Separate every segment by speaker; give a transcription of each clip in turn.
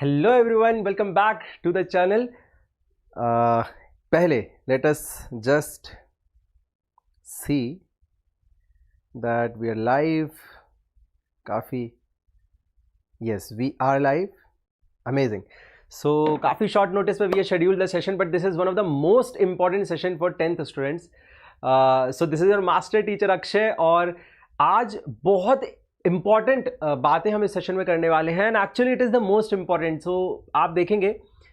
Speaker 1: Hello everyone, welcome back to the channel. पहले let us just see that we are live. काफ़ी yes we are live. Amazing. So काफ़ी short notice पे we have scheduled the session, but this is one of the most important session for 10th students. So this is your master teacher Akshay और आज बहुत important बातें हम इस session में करने वाले हैं and actually it is the most important. So आप देखेंगे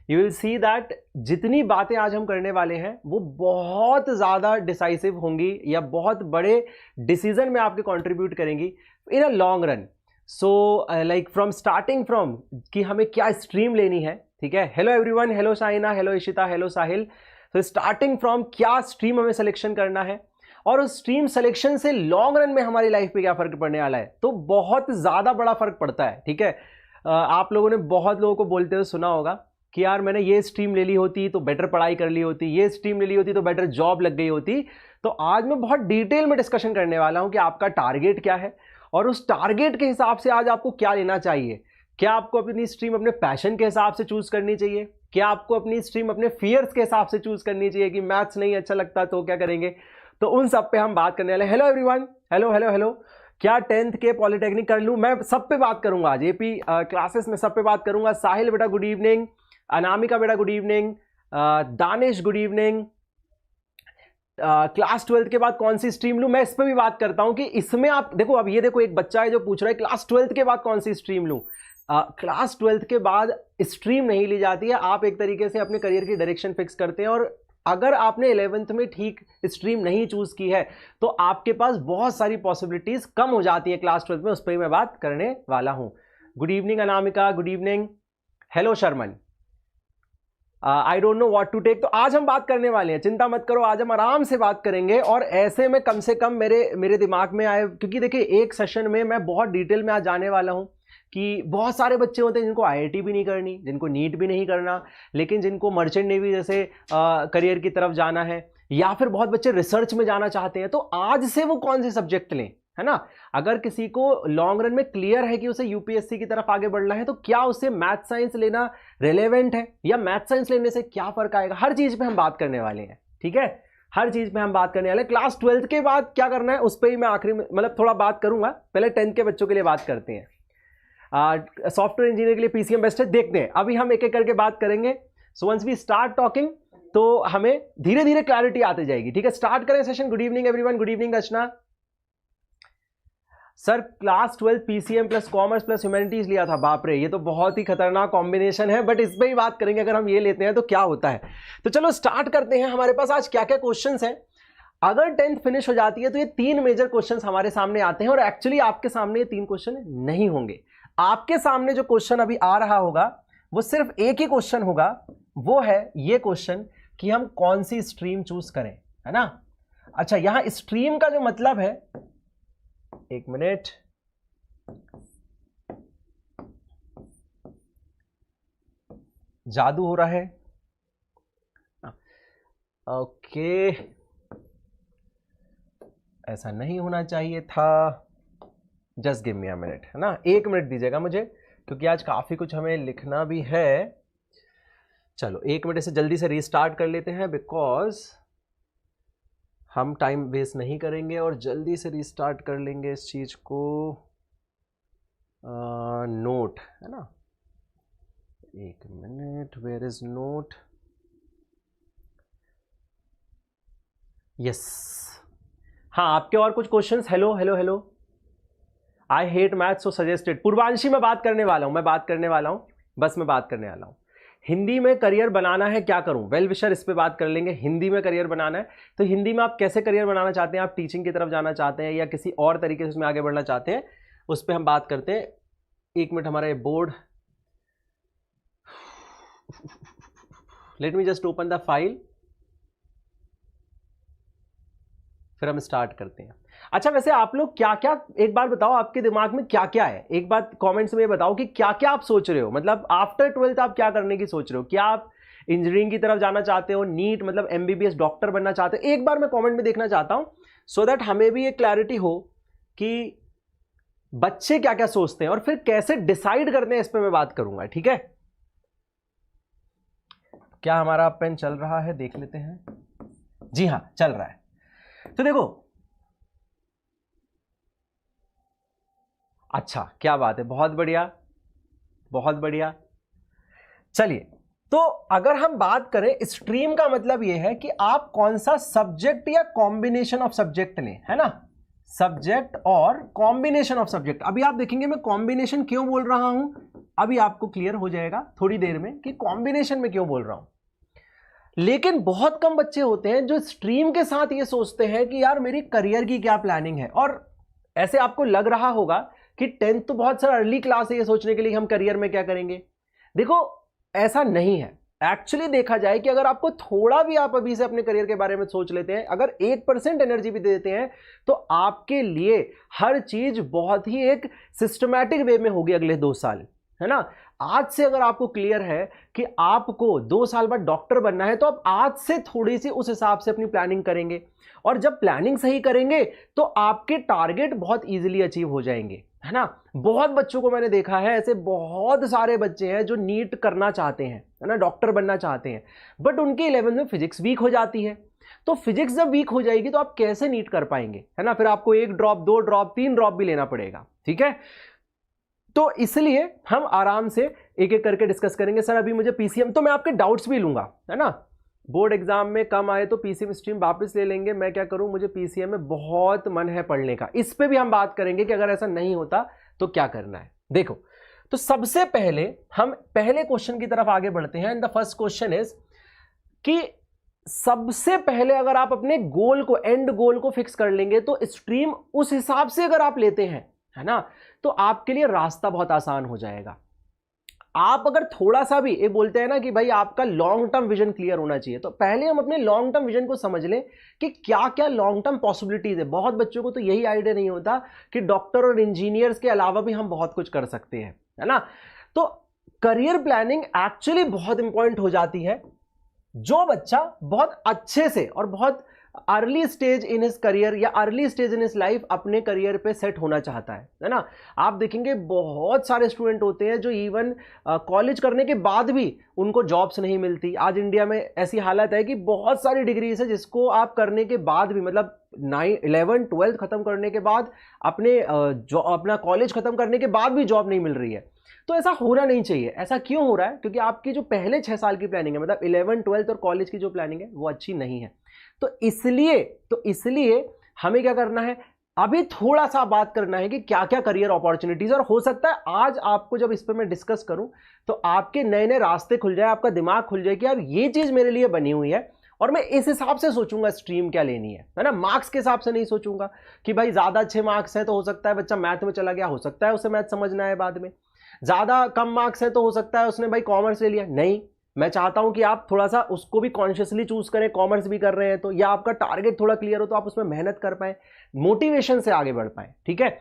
Speaker 1: यू विल सी दैट जितनी बातें आज हम करने वाले हैं वो बहुत ज़्यादा डिसाइसिव होंगी या बहुत बड़े डिसीजन में आपके कंट्रीब्यूट करेंगी in a long run. So like from starting from कि हमें क्या स्ट्रीम लेनी है. ठीक है, hello everyone, hello Shaina, hello Ishita, hello Sahil. तो स्टार्टिंग फ्रॉम क्या स्ट्रीम हमें सिलेक्शन करना है और उस स्ट्रीम सिलेक्शन से लॉन्ग रन में हमारी लाइफ पे क्या फर्क पड़ने वाला है, तो बहुत ज़्यादा बड़ा फर्क पड़ता है. ठीक है, आप लोगों ने बहुत लोगों को बोलते हुए सुना होगा कि यार मैंने ये स्ट्रीम ले ली होती तो बेटर पढ़ाई कर ली होती, ये स्ट्रीम ले ली होती तो बेटर जॉब लग गई होती. तो आज मैं बहुत डिटेल में डिस्कशन करने वाला हूँ कि आपका टारगेट क्या है और उस टारगेट के हिसाब से आज आपको क्या लेना चाहिए. क्या आपको अपनी स्ट्रीम अपने पैशन के हिसाब से चूज करनी चाहिए, क्या आपको अपनी स्ट्रीम अपने फियर्स के हिसाब से चूज करनी चाहिए कि मैथ्स नहीं अच्छा लगता तो क्या करेंगे. तो उन सब पे हम बात करने वाले. Hello everyone, hello hello hello. क्या 10th के पॉलिटेक्निक कर लूँ? मैं सब पे बात करूंगा आज, एपी क्लासेस में सब पे बात करूंगा. साहिल बेटा गुड इवनिंग, अनामिका बेटा good evening, Danish good evening. Class 12th के बाद कौन सी स्ट्रीम लूँ, मैं इस पर भी बात करता हूँ कि इसमें आप देखो. अब ये देखो, एक बच्चा है जो पूछ रहा है क्लास 12th के बाद कौन सी स्ट्रीम लूँ. क्लास 12th के बाद स्ट्रीम नहीं ली जाती है, आप एक तरीके से अपने करियर की डायरेक्शन फिक्स करते हैं. और अगर आपने 11th में ठीक स्ट्रीम नहीं चूज की है तो आपके पास बहुत सारी पॉसिबिलिटीज कम हो जाती है क्लास 12th में. उस पर मैं बात करने वाला हूं. Good evening Anamika, good evening, hello Sharman. I don't know what to take. तो आज हम बात करने वाले हैं, चिंता मत करो, आज हम आराम से बात करेंगे. और ऐसे में कम से कम मेरे दिमाग में आए, क्योंकि देखिए एक सेशन में मैं बहुत डिटेल में आज जाने वाला हूं कि बहुत सारे बच्चे होते हैं जिनको आईआईटी भी नहीं करनी, जिनको नीट भी नहीं करना, लेकिन जिनको मर्चेंट नेवी जैसे करियर की तरफ जाना है, या फिर बहुत बच्चे रिसर्च में जाना चाहते हैं. तो आज से वो कौन से सब्जेक्ट लें, है ना. अगर किसी को लॉन्ग रन में क्लियर है कि उसे यूपीएससी की तरफ आगे बढ़ना है तो क्या उसे मैथ साइंस लेना रेलेवेंट है या मैथ साइंस लेने से क्या फर्क आएगा, हर चीज पे हम बात करने वाले हैं. ठीक है, हर चीज पे हम बात करने वाले हैं. क्लास 12th के बाद क्या करना है उस पर ही मैं आखिरी में मतलब थोड़ा बात करूंगा. पहले 10th के बच्चों के लिए बात करते हैं. सॉफ्टवेयर इंजीनियर के लिए पीसीएम बेस्ट है, देखते हैं. अभी हम एक एक करके बात करेंगे. So once we start talking तो हमें धीरे धीरे क्लैरिटी आती जाएगी. ठीक है, स्टार्ट करें session. Good evening everyone, good evening Rachna. Sir class 12 PCM plus commerce plus humanities लिया था, बाप रे ये तो बहुत ही खतरनाक कॉम्बिनेशन है, बट इस पर ही बात करेंगे. अगर हम ये लेते हैं तो क्या होता है. तो चलो स्टार्ट करते हैं. हमारे पास आज क्या क्या क्वेश्चंस हैं. अगर 10th फिनिश हो जाती है तो ये 3 मेजर क्वेश्चंस हमारे सामने आते हैं. और एक्चुअली आपके सामने ये 3 क्वेश्चन नहीं होंगे. आपके सामने जो क्वेश्चन अभी आ रहा होगा वो सिर्फ एक ही क्वेश्चन होगा, वो है ये क्वेश्चन कि हम कौन सी स्ट्रीम चूज करें, है ना. अच्छा, यहां स्ट्रीम का जो मतलब है, एक मिनट, जादू हो रहा है. ओके, ऐसा नहीं होना चाहिए था. Just give me a minute, है ना, 1 मिनट दीजिएगा मुझे, क्योंकि आज काफ़ी कुछ हमें लिखना भी है. चलो 1 मिनट से जल्दी से रीस्टार्ट कर लेते हैं, बिकॉज हम टाइम वेस्ट नहीं करेंगे और जल्दी से रीस्टार्ट कर लेंगे इस चीज़ को. नोट है ना, 1 minute, where is note. Yes, हाँ आपके और कुछ questions. Hello hello hello. I hate math so suggested. Purvanshi मैं बात करने वाला हूं, मैं बात करने वाला हूं, बस मैं बात करने वाला हूं. हिंदी में करियर बनाना है, क्या करूं? वेल विशर, इस पे बात कर लेंगे. हिंदी में करियर बनाना है तो हिंदी में आप कैसे करियर बनाना चाहते हैं, आप टीचिंग की तरफ जाना चाहते हैं या किसी और तरीके से उसमें आगे बढ़ना चाहते हैं, उस पर हम बात करते हैं. 1 मिनट, हमारा ये board, let me just open the file, फिर हम स्टार्ट करते हैं. अच्छा, वैसे आप लोग क्या क्या, एक बार बताओ आपके दिमाग में क्या क्या है. एक बात कमेंट्स में बताओ कि क्या क्या आप सोच रहे हो, मतलब आफ्टर 12th आप क्या करने की सोच रहे हो. क्या आप इंजीनियरिंग की तरफ जाना चाहते हो, नीट मतलब एमबीबीएस डॉक्टर बनना चाहते हो. एक बार मैं कमेंट में देखना चाहता हूं सो दैट हमें भी एक क्लैरिटी हो कि बच्चे क्या क्या सोचते हैं और फिर कैसे डिसाइड करते हैं, इस पर मैं बात करूंगा. ठीक है, क्या हमारा पेन चल रहा है, देख लेते हैं। जी हाँ, चल रहा है। तो देखो, अच्छा, क्या बात है, बहुत बढ़िया, बहुत बढ़िया। चलिए, तो अगर हम बात करें, स्ट्रीम का मतलब यह है कि आप कौन सा सब्जेक्ट या कॉम्बिनेशन ऑफ सब्जेक्ट लें, है ना, सब्जेक्ट और कॉम्बिनेशन ऑफ सब्जेक्ट। अभी आप देखेंगे मैं कॉम्बिनेशन क्यों बोल रहा हूं, अभी आपको क्लियर हो जाएगा थोड़ी देर में कि कॉम्बिनेशन में क्यों बोल रहा हूं। लेकिन बहुत कम बच्चे होते हैं जो स्ट्रीम के साथ ये सोचते हैं कि यार मेरी करियर की क्या प्लानिंग है। और ऐसे आपको लग रहा होगा कि 10th तो बहुत सारा अर्ली क्लास है ये सोचने के लिए हम करियर में क्या करेंगे। देखो, ऐसा नहीं है। एक्चुअली देखा जाए कि अगर आपको थोड़ा भी, आप अभी से अपने करियर के बारे में सोच लेते हैं, अगर 1% एनर्जी भी देते हैं, तो आपके लिए हर चीज बहुत ही एक सिस्टमैटिक वे में होगी अगले 2 साल, है ना। आज से अगर आपको क्लियर है कि आपको 2 साल बाद डॉक्टर बनना है, तो आप आज से थोड़ी सी उस हिसाब से अपनी प्लानिंग करेंगे, और जब प्लानिंग सही करेंगे तो आपके टारगेट बहुत इजीली अचीव हो जाएंगे, है ना। बहुत बच्चों को मैंने देखा है, ऐसे बहुत सारे बच्चे हैं जो नीट करना चाहते हैं, है ना, डॉक्टर बनना चाहते हैं, बट उनकी 11th में फिजिक्स वीक हो जाती है। तो फिजिक्स जब वीक हो जाएगी तो आप कैसे नीट कर पाएंगे, है ना। फिर आपको 1 ड्रॉप, 2 ड्रॉप, 3 ड्रॉप भी लेना पड़ेगा, ठीक है। तो इसलिए हम आराम से एक एक करके डिस्कस करेंगे। सर अभी मुझे पीसीएम, तो मैं आपके डाउट्स भी लूंगा, है ना। बोर्ड एग्जाम में कम आए तो पीसीएम स्ट्रीम वापस ले लेंगे। मैं क्या करूं, मुझे पीसीएम में बहुत मन है पढ़ने का, इस पे भी हम बात करेंगे कि अगर ऐसा नहीं होता तो क्या करना है। देखो, तो सबसे पहले हम पहले क्वेश्चन की तरफ आगे बढ़ते हैं। And the first question is कि सबसे पहले अगर आप अपने गोल को, एंड गोल को फिक्स कर लेंगे, तो स्ट्रीम उस हिसाब से अगर आप लेते हैं, है ना, तो आपके लिए रास्ता बहुत आसान हो जाएगा। आप अगर थोड़ा सा भी, ये बोलते हैं ना कि भाई आपका लॉन्ग टर्म विजन क्लियर होना चाहिए, तो पहले हम अपने लॉन्ग टर्म विजन को समझ लें कि क्या क्या लॉन्ग टर्म पॉसिबिलिटीज है। बहुत बच्चों को तो यही आइडिया नहीं होता कि डॉक्टर और इंजीनियर्स के अलावा भी हम बहुत कुछ कर सकते हैं, है ना। तो करियर प्लानिंग एक्चुअली बहुत इंपॉर्टेंट हो जाती है। जो बच्चा बहुत अच्छे से और बहुत early stage in his career या early stage in his life अपने करियर पे सेट होना चाहता है ना। आप देखेंगे बहुत सारे स्टूडेंट होते हैं जो इवन कॉलेज करने के बाद भी उनको जॉब्स नहीं मिलती। आज इंडिया में ऐसी हालत है कि बहुत सारी डिग्रीज है जिसको आप करने के बाद भी, मतलब 11th 12th खत्म करने के बाद अपना कॉलेज खत्म करने के बाद भी जॉब नहीं मिल रही है। तो ऐसा होना नहीं चाहिए। ऐसा क्यों हो रहा है? क्योंकि आपकी जो पहले 6 साल की प्लानिंग है, मतलब 11th 12th और कॉलेज की जो प्लानिंग है वो अच्छी नहीं है। तो इसलिए हमें क्या करना है, अभी थोड़ा सा बात करना है कि क्या क्या करियर अपॉर्चुनिटीज, और हो सकता है आज आपको जब इस पर मैं डिस्कस करूं तो आपके नए नए रास्ते खुल जाए, आपका दिमाग खुल जाए कि यार ये चीज मेरे लिए बनी हुई है और मैं इस हिसाब से सोचूंगा स्ट्रीम क्या लेनी है ना। मार्क्स के हिसाब से नहीं सोचूंगा कि भाई ज्यादा अच्छे मार्क्स हैं तो हो सकता है बच्चा मैथ में चला गया, हो सकता है उसे मैथ समझना है बाद में। ज्यादा कम मार्क्स है तो हो सकता है उसने भाई कॉमर्स ले लिया। नहीं, मैं चाहता हूं कि आप थोड़ा सा उसको भी कॉन्शियसली चूज करें। कॉमर्स भी कर रहे हैं तो, या आपका टारगेट थोड़ा क्लियर हो तो आप उसमें मेहनत कर पाए, मोटिवेशन से आगे बढ़ पाए, ठीक है।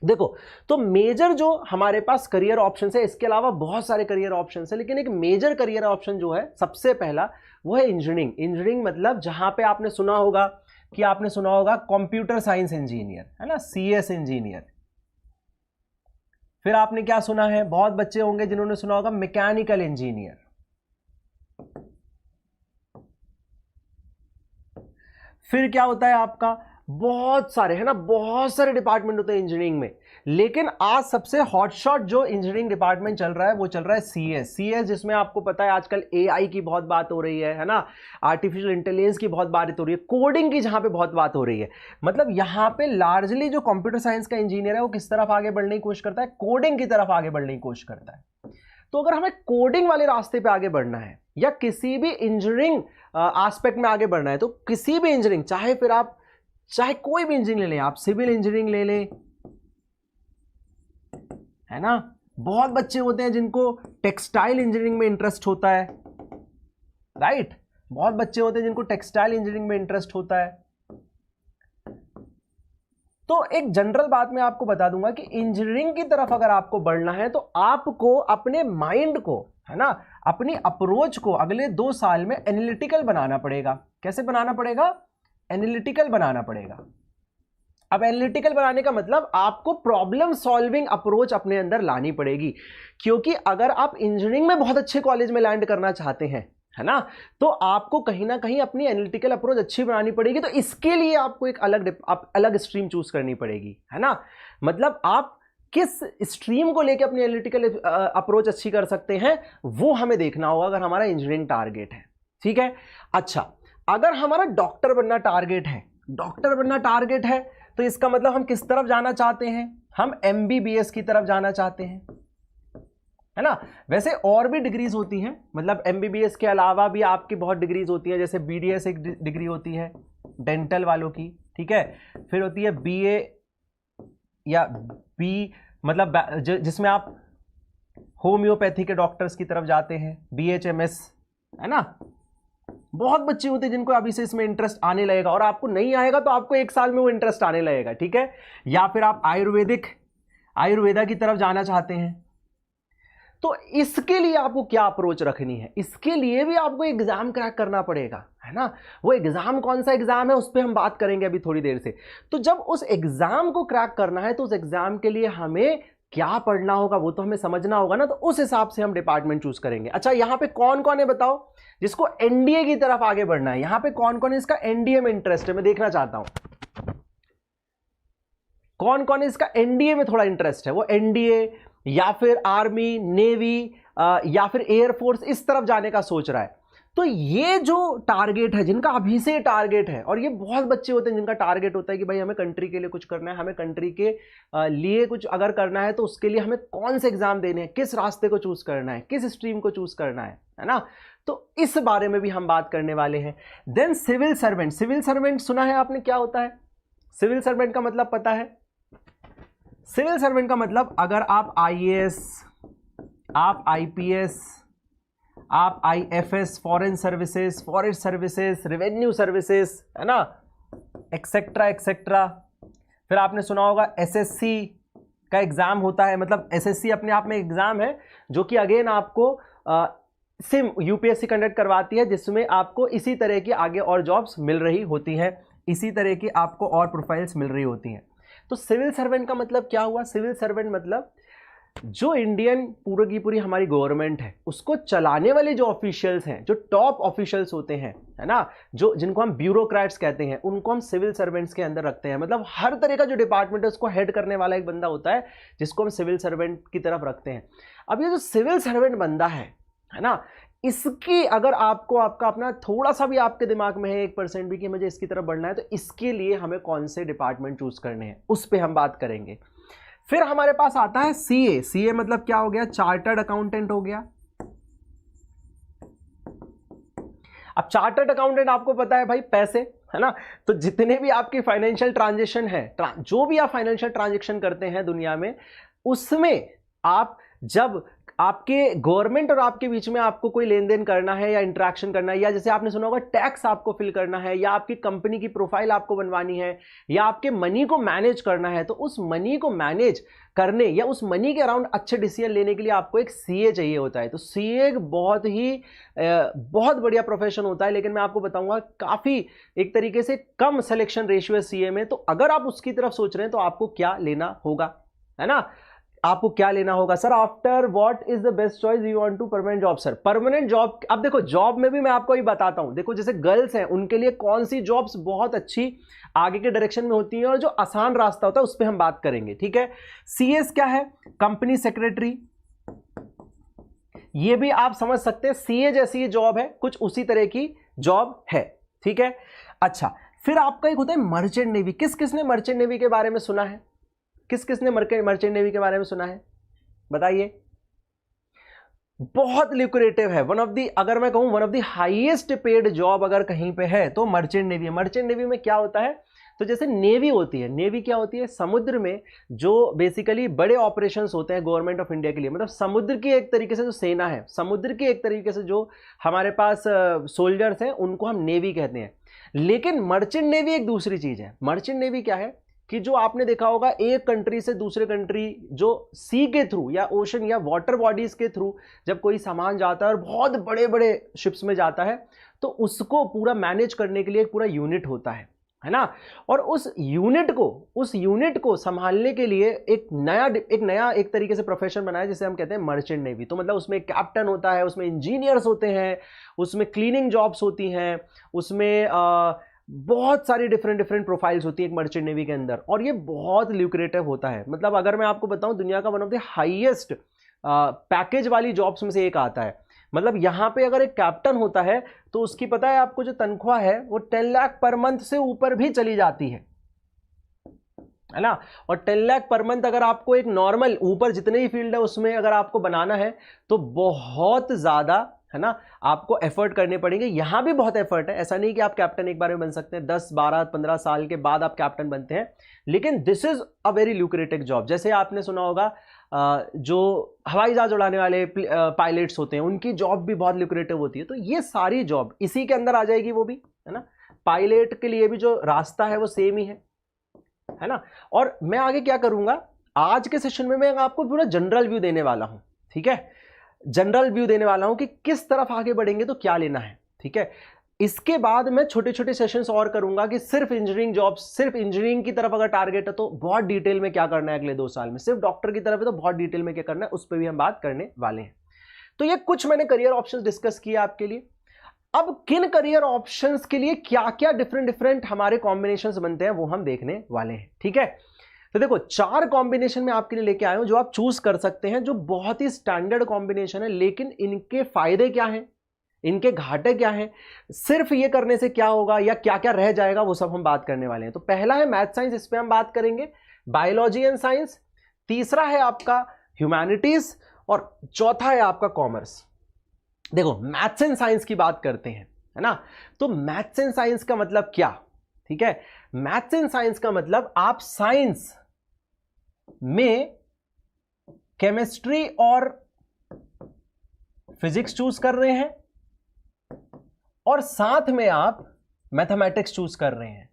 Speaker 1: देखो, तो मेजर जो हमारे पास करियर ऑप्शन है, इसके अलावा बहुत सारे करियर ऑप्शन है, लेकिन एक मेजर करियर ऑप्शन जो है सबसे पहला वो है इंजीनियरिंग। इंजीनियरिंग मतलब जहां पे आपने सुना होगा कंप्यूटर साइंस इंजीनियर, है ना, CS इंजीनियर। फिर आपने क्या सुना है, बहुत बच्चे होंगे जिन्होंने सुना होगा मैकेनिकल इंजीनियर। फिर क्या होता है आपका, बहुत सारे, है ना, बहुत सारे डिपार्टमेंट होते हैं इंजीनियरिंग में। लेकिन आज सबसे हॉटशॉट जो इंजीनियरिंग डिपार्टमेंट चल रहा है वो चल रहा है CS, जिसमें आपको पता है आजकल AI की बहुत बात हो रही है ना, आर्टिफिशियल इंटेलिजेंस की बहुत बात हो रही है, कोडिंग की जहां पे बहुत बात हो रही है। मतलब यहां पे लार्जली जो कंप्यूटर साइंस का इंजीनियर है वो किस तरफ आगे बढ़ने की कोशिश करता है, कोडिंग की तरफ आगे बढ़ने की कोशिश करता है। तो अगर हमें कोडिंग वाले रास्ते पे आगे बढ़ना है या किसी भी इंजीनियरिंग एस्पेक्ट में आगे बढ़ना है, तो किसी भी इंजीनियरिंग, चाहे कोई भी इंजीनियरिंग ले लें, आप सिविल इंजीनियरिंग ले लें, है ना। बहुत बच्चे होते हैं जिनको टेक्सटाइल इंजीनियरिंग में इंटरेस्ट होता है, राइट। बहुत बच्चे होते हैं जिनको टेक्सटाइल इंजीनियरिंग में इंटरेस्ट होता है। तो एक जनरल बात मैं आपको बता दूंगा कि इंजीनियरिंग की तरफ अगर आपको बढ़ना है तो आपको अपने माइंड को, है ना, अपनी अप्रोच को अगले 2 साल में एनालिटिकल बनाना पड़ेगा। कैसे बनाना पड़ेगा? एनालिटिकल बनाना पड़ेगा। अब एनालिटिकल बनाने का मतलब आपको प्रॉब्लम सॉल्विंग अप्रोच अपने अंदर लानी पड़ेगी। क्योंकि अगर आप इंजीनियरिंग में बहुत अच्छे कॉलेज में लैंड करना चाहते हैं, है ना। तो आपको कहीं ना कहीं अपनी एनालिटिकल अप्रोच अच्छी बनानी पड़ेगी, तो इसके लिए आपको एक अलग स्ट्रीम चूज करनी पड़ेगी, है ना। मतलब आप किस स्ट्रीम को लेकर अपनी एनालिटिकल अप्रोच अच्छी कर सकते हैं वो हमें देखना होगा, अगर हमारा इंजीनियरिंग टारगेट है, ठीक है। अच्छा, अगर हमारा डॉक्टर बनना टारगेट है, तो इसका मतलब हम किस तरफ जाना चाहते हैं, हम MBBS की तरफ जाना चाहते हैं, है ना। वैसे और भी डिग्रीज होती हैं, मतलब MBBS के अलावा भी आपकी बहुत डिग्रीज होती हैं, जैसे BDS एक डिग्री होती है डेंटल वालों की, ठीक है। फिर होती है BA या B, मतलब जिसमें आप होम्योपैथी के डॉक्टर्स की तरफ जाते हैं, BHMS, है ना। बहुत बच्चे होते हैं जिनको अभी से इसमें इंटरेस्ट आने लगेगा, और आपको नहीं आएगा तो आपको 1 साल में वो इंटरेस्ट आने लगेगा, ठीक है। या फिर आप आयुर्वेदा की तरफ जाना चाहते हैं, तो इसके लिए आपको क्या अप्रोच रखनी है, इसके लिए भी आपको एग्जाम क्रैक करना पड़ेगा, है ना। वो एग्जाम कौन सा एग्जाम है उस पर हम बात करेंगे अभी थोड़ी देर से। तो जब उस एग्जाम को क्रैक करना है तो उस एग्जाम के लिए हमें क्या पढ़ना होगा वो तो हमें समझना होगा ना, तो उस हिसाब से हम डिपार्टमेंट चूज करेंगे। अच्छा, यहां पे कौन कौन है बताओ जिसको NDA की तरफ आगे बढ़ना है, यहां पे कौन कौन है इसका NDA में इंटरेस्ट है, मैं देखना चाहता हूं कौन कौन है इसका NDA में थोड़ा इंटरेस्ट है, वो NDA या फिर आर्मी, नेवी या फिर एयरफोर्स इस तरफ जाने का सोच रहा है। तो ये जो टारगेट है, जिनका अभी से टारगेट है, और ये बहुत बच्चे होते हैं जिनका टारगेट होता है कि भाई हमें कंट्री के लिए कुछ करना है, हमें कंट्री के लिए कुछ अगर करना है तो उसके लिए हमें कौन से एग्जाम देने हैं, किस रास्ते को चूज करना है, किस स्ट्रीम को चूज करना है ना। तो इस बारे में भी हम बात करने वाले हैं। देन सिविल सर्वेंट सुना है आपने, क्या होता है सिविल सर्वेंट का मतलब पता है? सिविल सर्वेंट का मतलब अगर आप IAS, आप IPS, आप IFS, foreign services, forest services, revenue services, है ना, एक्सेट्रा एक्सेट्रा। फिर आपने सुना होगा SSC का एग्जाम होता है, मतलब SSC अपने आप में एग्जाम है जो कि अगेन आपको सिम UPSC कंडक्ट करवाती है, जिसमें आपको इसी तरह की आगे और जॉब्स मिल रही होती हैं, इसी तरह की आपको और प्रोफाइल्स मिल रही होती हैं। तो सिविल सर्वेंट का मतलब क्या हुआ? सिविल सर्वेंट मतलब जो इंडियन पूरी की पूरी हमारी गवर्नमेंट है उसको चलाने वाले जो ऑफिशियल्स हैं, जो टॉप ऑफिशियल्स होते हैं, है ना, जो जिनको हम ब्यूरोक्रेट्स कहते हैं, उनको हम सिविल सर्वेंट्स के अंदर रखते हैं। मतलब हर तरह का जो डिपार्टमेंट है उसको हेड करने वाला एक बंदा होता है जिसको हम सिविल सर्वेंट की तरफ रखते हैं। अब ये जो सिविल सर्वेंट बंदा है ना, इसकी अगर आपको आपका अपना थोड़ा सा भी आपके दिमाग में है 1% भी कि मुझे इसकी तरफ बढ़ना है, तो इसके लिए हमें कौन से डिपार्टमेंट चूज करने हैं उस पर हम बात करेंगे। फिर हमारे पास आता है CA मतलब क्या हो गया? चार्टर्ड अकाउंटेंट हो गया। अब चार्टर्ड अकाउंटेंट आपको पता है भाई पैसे, है ना, तो जितने भी आपकी फाइनेंशियल ट्रांजेक्शन है, जो भी आप फाइनेंशियल ट्रांजेक्शन करते हैं दुनिया में, उसमें आप जब आपके गवर्नमेंट और आपके बीच में आपको कोई लेन देन करना है या इंटरेक्शन करना है, या जैसे आपने सुना होगा टैक्स आपको फिल करना है, या आपकी कंपनी की प्रोफाइल आपको बनवानी है, या आपके मनी को मैनेज करना है, तो उस मनी को मैनेज करने या उस मनी के अराउंड अच्छे डिसीजन लेने के लिए आपको एक CA चाहिए होता है। तो CA एक बहुत बढ़िया प्रोफेशन होता है, लेकिन मैं आपको बताऊंगा काफी एक तरीके से कम सिलेक्शन रेशियो है CA में। तो अगर आप उसकी तरफ सोच रहे हैं तो आपको क्या लेना होगा, है ना, आपको क्या लेना होगा? Sir after what is the best choice you want to permanent job? Sir permanent job, अब देखो जॉब में भी मैं आपको ही बताता हूं। देखो जैसे गर्ल्स हैं उनके लिए कौन सी जॉब्स बहुत अच्छी आगे के डायरेक्शन में होती हैं और जो आसान रास्ता होता है उस पर हम बात करेंगे, ठीक है। CS क्या है? कंपनी सेक्रेटरी, ये भी आप समझ सकते हैं CA जैसी जॉब है, कुछ उसी तरह की जॉब है, ठीक है। अच्छा, फिर आपका एक होता है मर्चेंट नेवी। किस किसने मर्चेंट नेवी के बारे में सुना है? किस किसने मर्चेंट नेवी के बारे में सुना है? बताइए। बहुत ल्यूक्रेटिव है, वन ऑफ दी, अगर मैं कहूं one of the highest paid job अगर कहीं पे है तो मर्चेंट नेवी है। मर्चेंट नेवी में क्या होता है? तो जैसे नेवी होती है, नेवी क्या होती है? समुद्र में जो बेसिकली बड़े ऑपरेशंस होते हैं गवर्नमेंट ऑफ इंडिया के लिए, मतलब समुद्र की एक तरीके से जो सेना है, समुद्र की एक तरीके से जो हमारे पास सोल्जर्स हैं, उनको हम नेवी कहते हैं। लेकिन मर्चेंट नेवी एक दूसरी चीज है। मर्चेंट नेवी क्या है कि जो आपने देखा होगा एक कंट्री से दूसरे कंट्री जो सी के थ्रू या ओशन या वाटर बॉडीज के थ्रू जब कोई सामान जाता है और बहुत बड़े बड़े शिप्स में जाता है, तो उसको पूरा मैनेज करने के लिए एक पूरा यूनिट होता है। है ना। और उस यूनिट को संभालने के लिए एक नया एक तरीके से प्रोफेशन बनाया जिसे हम कहते हैं मर्चेंट नेवी। तो मतलब उसमें कैप्टन होता है, उसमें इंजीनियर्स होते हैं, उसमें क्लीनिंग जॉब्स होती हैं, उसमें बहुत सारी डिफरेंट प्रोफाइल्स होती है एक मर्चेंट नेवी के अंदर, और ये बहुत ल्यूक्रेटिव होता है। मतलब अगर मैं आपको बताऊं, दुनिया का one of the highest package वाली जॉब्स में से एक आता है। मतलब यहां पे अगर एक कैप्टन होता है तो उसकी पता है आपको जो तनख्वाह है वो 10 लाख पर मंथ से ऊपर भी चली जाती है ना। और 10 लाख पर मंथ अगर आपको एक नॉर्मल ऊपर जितने ही फील्ड है उसमें अगर आपको बनाना है तो बहुत ज्यादा, है ना, आपको एफर्ट करने पड़ेंगे। यहां भी बहुत एफर्ट है, ऐसा नहीं कि आप कैप्टन एक बार में बन सकते हैं, 10 12 15 साल के बाद आप कैप्टन बनते हैं। लेकिन this is a very lucrative job. जैसे आपने सुना होगा जो हवाई जहाज उड़ाने वाले पायलट्स होते हैं उनकी जॉब भी बहुत ल्यूक्रेटिव होती है। तो ये सारी जॉब इसी के अंदर आ जाएगी, वो भी, है ना। पायलट के लिए भी जो रास्ता है वो सेम ही है ना। और मैं आगे क्या करूंगा, आज के सेशन में मैं आपको पूरा जनरल व्यू देने वाला हूं, ठीक है। जनरल व्यू देने वाला हूं कि किस तरफ आगे बढ़ेंगे तो क्या लेना है, ठीक है। इसके बाद मैं छोटे छोटे सेशंस और करूंगा कि सिर्फ इंजीनियरिंग जॉब, सिर्फ इंजीनियरिंग की तरफ अगर टारगेट है तो बहुत डिटेल में क्या करना है अगले 2 साल में, सिर्फ डॉक्टर की तरफ है तो बहुत डिटेल में क्या करना है उस पर भी हम बात करने वाले हैं। तो ये कुछ मैंने करियर ऑप्शंस डिस्कस किए आपके लिए। अब किन करियर ऑप्शंस के लिए क्या क्या डिफरेंट हमारे कॉम्बिनेशंस बनते हैं वो हम देखने वाले हैं, ठीक है। तो देखो 4 कॉम्बिनेशन में आपके लिए लेके आया हूं जो आप चूज कर सकते हैं, जो बहुत ही स्टैंडर्ड कॉम्बिनेशन है। लेकिन इनके फायदे क्या हैं, इनके घाटे क्या हैं, सिर्फ ये करने से क्या होगा या क्या क्या रह जाएगा, वो सब हम बात करने वाले हैं। तो पहला है मैथ साइंस, इस पे हम बात करेंगे, बायोलॉजी एंड साइंस। तीसरा है आपका ह्यूमैनिटीज, और चौथा है आपका कॉमर्स। देखो मैथ्स एंड साइंस की बात करते हैं, है ना। तो मैथ्स एंड साइंस का मतलब क्या, ठीक है। मैथ्स एंड साइंस का मतलब आप साइंस में केमिस्ट्री और फिजिक्स चूज कर रहे हैं और साथ में आप मैथमेटिक्स चूज कर रहे हैं।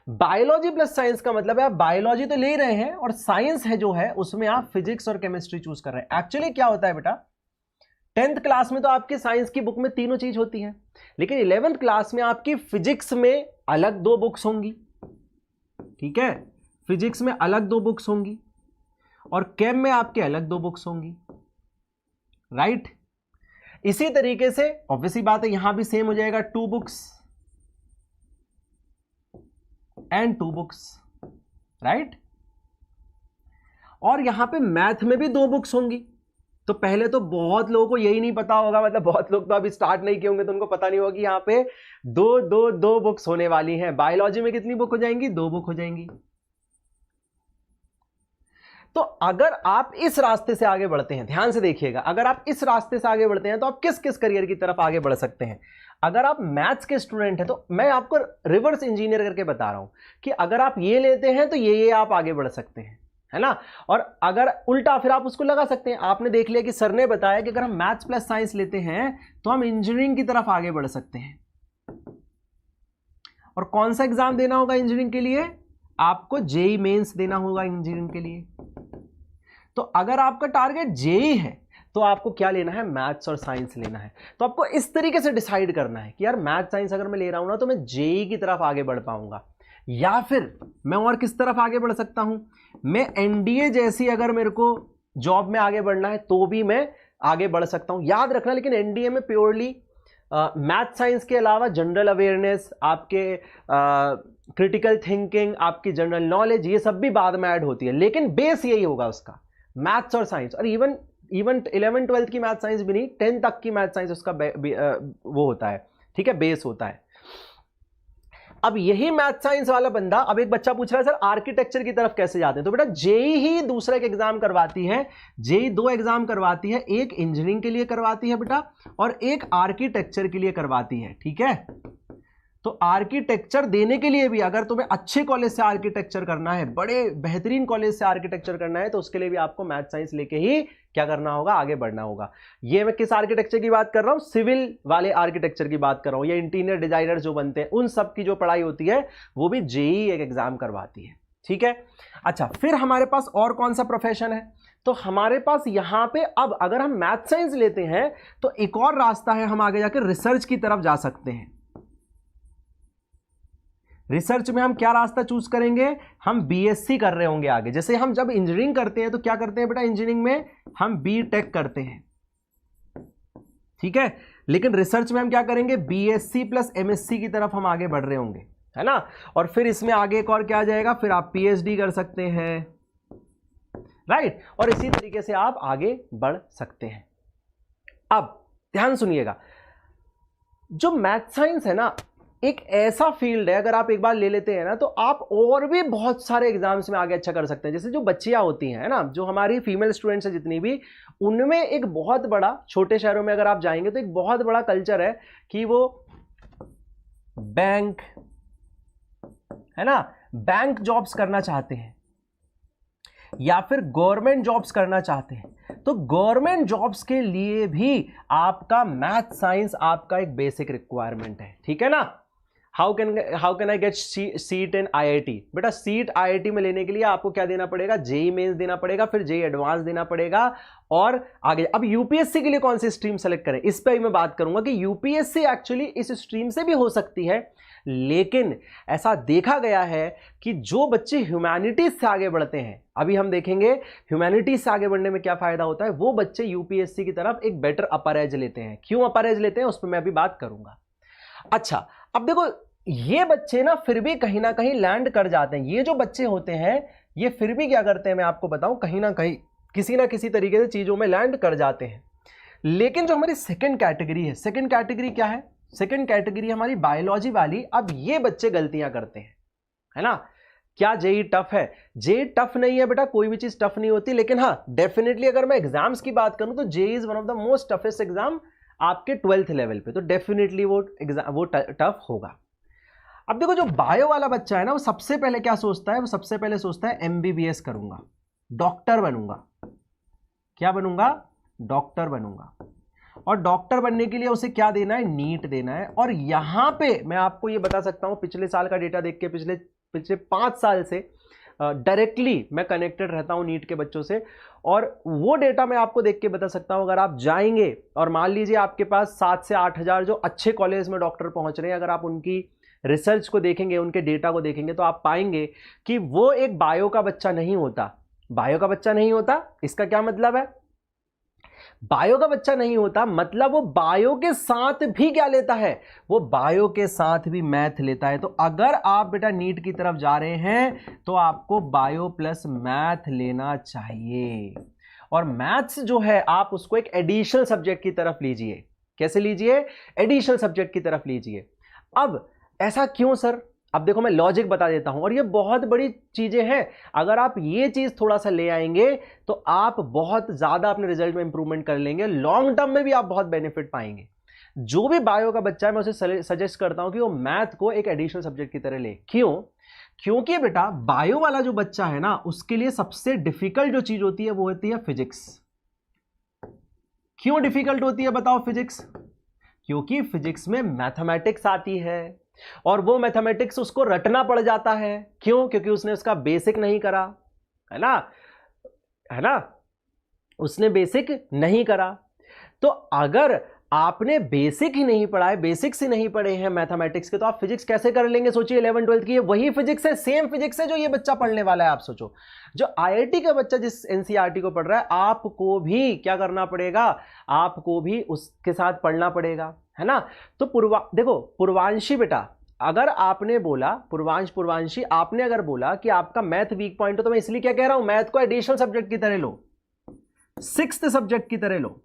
Speaker 1: बायोलॉजी प्लस साइंस का मतलब है आप बायोलॉजी तो ले रहे हैं और साइंस है जो है उसमें आप फिजिक्स और केमिस्ट्री चूज कर रहे हैं। एक्चुअली क्या होता है बेटा, 10th क्लास में तो आपकी साइंस की बुक में तीनों चीज होती है, लेकिन 11th क्लास में आपकी फिजिक्स में अलग 2 बुक्स होंगी, ठीक है। फिजिक्स में अलग 2 बुक्स होंगी और केम में आपके अलग 2 बुक्स होंगी, राइट। इसी तरीके से ऑब्वियसली बात है यहां भी सेम हो जाएगा, 2 बुक्स एंड 2 बुक्स, राइट। और यहां पे मैथ में भी 2 बुक्स होंगी। तो पहले तो बहुत लोगों को यही नहीं पता होगा, मतलब बहुत लोग तो अभी स्टार्ट नहीं किए होंगे तो उनको पता नहीं होगा कि यहां पे दो बुक्स होने वाली हैं। बायोलॉजी में कितनी बुक हो जाएंगी, 2 बुक हो जाएंगी। तो अगर आप इस रास्ते से आगे बढ़ते हैं, ध्यान से देखिएगा, अगर आप इस रास्ते से आगे बढ़ते हैं तो आप किस किस करियर की तरफ आगे बढ़ सकते हैं। अगर आप मैथ्स के स्टूडेंट हैं तो मैं आपको रिवर्स इंजीनियर करके बता रहा हूं कि अगर आप ये लेते हैं तो ये आप आगे बढ़ सकते हैं, है ना। और अगर उल्टा फिर आप उसको लगा सकते हैं। आपने देख लिया कि सर ने बताया कि अगर हम मैथ्स प्लस साइंस लेते हैं तो हम इंजीनियरिंग की तरफ आगे बढ़ सकते हैं। और कौन सा एग्जाम देना होगा इंजीनियरिंग के लिए, आपको जेई मेंस देना होगा इंजीनियरिंग के लिए। तो अगर आपका टारगेट जेई है तो आपको क्या लेना है, मैथ्स और साइंस लेना है। तो आपको इस तरीके से डिसाइड करना है कि यार मैथ्स साइंस अगर मैं ले रहा हूं ना तो मैं जेई की तरफ आगे बढ़ पाऊंगा, या फिर मैं और किस तरफ आगे बढ़ सकता हूं, मैं एनडीए जैसी अगर मेरे को जॉब में आगे बढ़ना है तो भी मैं आगे बढ़ सकता हूं। याद रखना लेकिन एनडीए में प्योरली मैथ साइंस के अलावा जनरल अवेयरनेस, आपके क्रिटिकल थिंकिंग, आपकी जनरल नॉलेज, ये सब भी बाद में ऐड होती है, लेकिन बेस यही होगा उसका, मैथ्स और साइंस। और इवन 11 12 की मैथ साइंस भी नहीं, 10 तक की मैथ साइंस उसका वो होता है, ठीक है, बेस होता है। अब यही मैथ साइंस वाला बंदा, अब एक बच्चा पूछ रहा है सर आर्किटेक्चर की तरफ कैसे जाते हैं, तो बेटा जेई ही दूसरा एक एग्जाम करवाती है, जेई 2 एग्जाम करवाती है, एक इंजीनियरिंग के लिए करवाती है बेटा और एक आर्किटेक्चर के लिए करवाती है, ठीक है। तो आर्किटेक्चर देने के लिए भी अगर तुम्हें अच्छे कॉलेज से आर्किटेक्चर करना है, बड़े बेहतरीन कॉलेज से आर्किटेक्चर करना है, तो उसके लिए भी आपको मैथ साइंस लेके ही क्या करना होगा, आगे बढ़ना होगा। ये मैं किस आर्किटेक्चर की बात कर रहा हूं, सिविल वाले आर्किटेक्चर की बात कर रहा हूं, या इंटीरियर डिजाइनर जो बनते हैं उन सब की जो पढ़ाई होती है वो भी जेई एक एग्जाम करवाती है, ठीक है। अच्छा, फिर हमारे पास और कौन सा प्रोफेशन है, तो हमारे पास यहां पे अब अगर हम मैथ साइंस लेते हैं तो एक और रास्ता है, हम आगे जाकर रिसर्च की तरफ जा सकते हैं। रिसर्च में हम क्या रास्ता चूज करेंगे, हम बीएससी कर रहे होंगे आगे। जैसे हम जब इंजीनियरिंग करते हैं तो क्या करते हैं बेटा, इंजीनियरिंग में हम बीटेक करते हैं, ठीक है, लेकिन रिसर्च में हम क्या करेंगे, बीएससी प्लस एमएससी की तरफ हम आगे बढ़ रहे होंगे, है ना। और फिर इसमें आगे एक और क्या आ जाएगा, फिर आप पीएचडी कर सकते हैं, राइट, और इसी तरीके से आप आगे बढ़ सकते हैं। अब ध्यान सुनिएगा, जो मैथ साइंस है ना, एक ऐसा फील्ड है, अगर आप एक बार ले लेते हैं ना तो आप और भी बहुत सारे एग्जाम्स में आगे अच्छा कर सकते हैं। जैसे जो बच्चियां होती हैं ना, जो हमारी फीमेल स्टूडेंट्स हैं जितनी भी, उनमें एक बहुत बड़ा, छोटे शहरों में अगर आप जाएंगे तो एक बहुत बड़ा कल्चर है कि वो बैंक, है ना, बैंक जॉब्स करना चाहते हैं या फिर गवर्नमेंट जॉब्स करना चाहते हैं। तो गवर्नमेंट जॉब्स के लिए भी आपका मैथ साइंस आपका एक बेसिक रिक्वायरमेंट है, ठीक है ना। How can I get seat in IIT, बेटा सीट आईआईटी में लेने के लिए आपको क्या देना पड़ेगा, जेई मेंस देना पड़ेगा, फिर जेई एडवांस देना पड़ेगा, और आगे। अब यूपीएससी के लिए कौन सी स्ट्रीम सेलेक्ट करें, इस पर ही मैं बात करूंगा कि यूपीएससी एक्चुअली इस स्ट्रीम से भी हो सकती है, लेकिन ऐसा देखा गया है कि जो बच्चे ह्यूमैनिटीज से आगे बढ़ते हैं, अभी हम देखेंगे ह्यूमैनिटीज से आगे बढ़ने में क्या फायदा होता है, वो बच्चे यूपीएससी की तरफ एक बेटर अपर एज लेते हैं। क्यों अपर एज लेते हैं उस पर मैं अभी बात करूंगा। अच्छा, अब देखो ये बच्चे ना फिर भी कहीं ना कहीं लैंड कर जाते हैं। ये जो बच्चे होते हैं ये फिर भी क्या करते हैं, मैं आपको बताऊं, कहीं ना कहीं किसी ना किसी तरीके से चीजों में लैंड कर जाते हैं। लेकिन जो हमारी सेकंड कैटेगरी है, सेकंड कैटेगरी क्या है, सेकंड कैटेगरी हमारी बायोलॉजी वाली। अब ये बच्चे गलतियां करते हैं, है ना। क्या जेई टफ है, जेई टफ नहीं है बेटा, कोई भी चीज टफ नहीं होती, लेकिन हाँ डेफिनेटली अगर मैं एग्जाम्स की बात करूं तो JEE is one of the most toughest exam आपके 12th लेवल पे, तो डेफिनेटली वो टफ होगा। अब देखो जो बायो वाला बच्चा है ना, वो सबसे पहले क्या सोचता है, वो सबसे पहले सोचता है एमबीबीएस करूंगा, डॉक्टर बनूंगा। क्या बनूंगा, डॉक्टर बनूंगा। और डॉक्टर बनने के लिए उसे क्या देना है, नीट देना है। और यहां पे मैं आपको ये बता सकता हूं, पिछले साल का डेटा देख के, पिछले 5 साल से डायरेक्टली मैं कनेक्टेड रहता हूं नीट के बच्चों से, और वो डेटा मैं आपको देख के बता सकता हूं। अगर आप जाएंगे और मान लीजिए आपके पास 7 से 8 हजार जो अच्छे कॉलेज में डॉक्टर पहुंच रहे हैं, अगर आप उनकी रिसर्च को देखेंगे, उनके डेटा को देखेंगे, तो आप पाएंगे कि वो एक बायो का बच्चा नहीं होता। बायो का बच्चा नहीं होता, इसका क्या मतलब है, बायो का बच्चा नहीं होता मतलब वो बायो के साथ भी क्या लेता है, वो बायो के साथ भी मैथ लेता है। तो अगर आप बेटा नीट की तरफ जा रहे हैं तो आपको बायो प्लस मैथ लेना चाहिए। और मैथ्स जो है आप उसको एक एडिशनल सब्जेक्ट की तरफ लीजिए। कैसे लीजिए, एडिशनल सब्जेक्ट की तरफ लीजिए। अब ऐसा क्यों सर, अब देखो मैं लॉजिक बता देता हूं, और ये बहुत बड़ी चीजें हैं। अगर आप ये चीज थोड़ा सा ले आएंगे तो आप बहुत ज्यादा अपने रिजल्ट में इंप्रूवमेंट कर लेंगे, लॉन्ग टर्म में भी आप बहुत बेनिफिट पाएंगे। जो भी बायो का बच्चा है मैं उसे सजेस्ट करता हूं कि वो मैथ को एक एडिशनल सब्जेक्ट की तरह ले। क्यों, क्योंकि बेटा बायो वाला जो बच्चा है ना, उसके लिए सबसे डिफिकल्ट जो चीज होती है वो होती है फिजिक्स। क्यों डिफिकल्ट होती है बताओ फिजिक्स, क्योंकि फिजिक्स में मैथमेटिक्स आती है, और वो मैथमेटिक्स उसको रटना पड़ जाता है। क्यों, क्योंकि उसने उसका बेसिक नहीं करा, है ना, है ना, उसने बेसिक नहीं करा। तो अगर आपने बेसिक ही नहीं पढ़ा है, बेसिक्स ही नहीं पढ़े हैं मैथमेटिक्स के, तो आप फिजिक्स कैसे कर लेंगे। सोचिए 11th 12th की वही फिजिक्स है, सेम फिजिक्स है जो ये बच्चा पढ़ने वाला है। आप सोचो जो आईआईटी का बच्चा जिस एनसीईआरटी को पढ़ रहा है, आपको भी क्या करना पड़ेगा, आपको भी उसके साथ पढ़ना पड़ेगा, है ना। तो देखो पूर्वांशी बेटा, अगर आपने बोला पूर्वांशी आपने अगर बोला कि आपका मैथ वीक पॉइंट हो, तो मैं इसलिए क्या कह रहा हूं, मैथ को एडिशनल सब्जेक्ट की तरह लो, 6th सब्जेक्ट की तरह लो,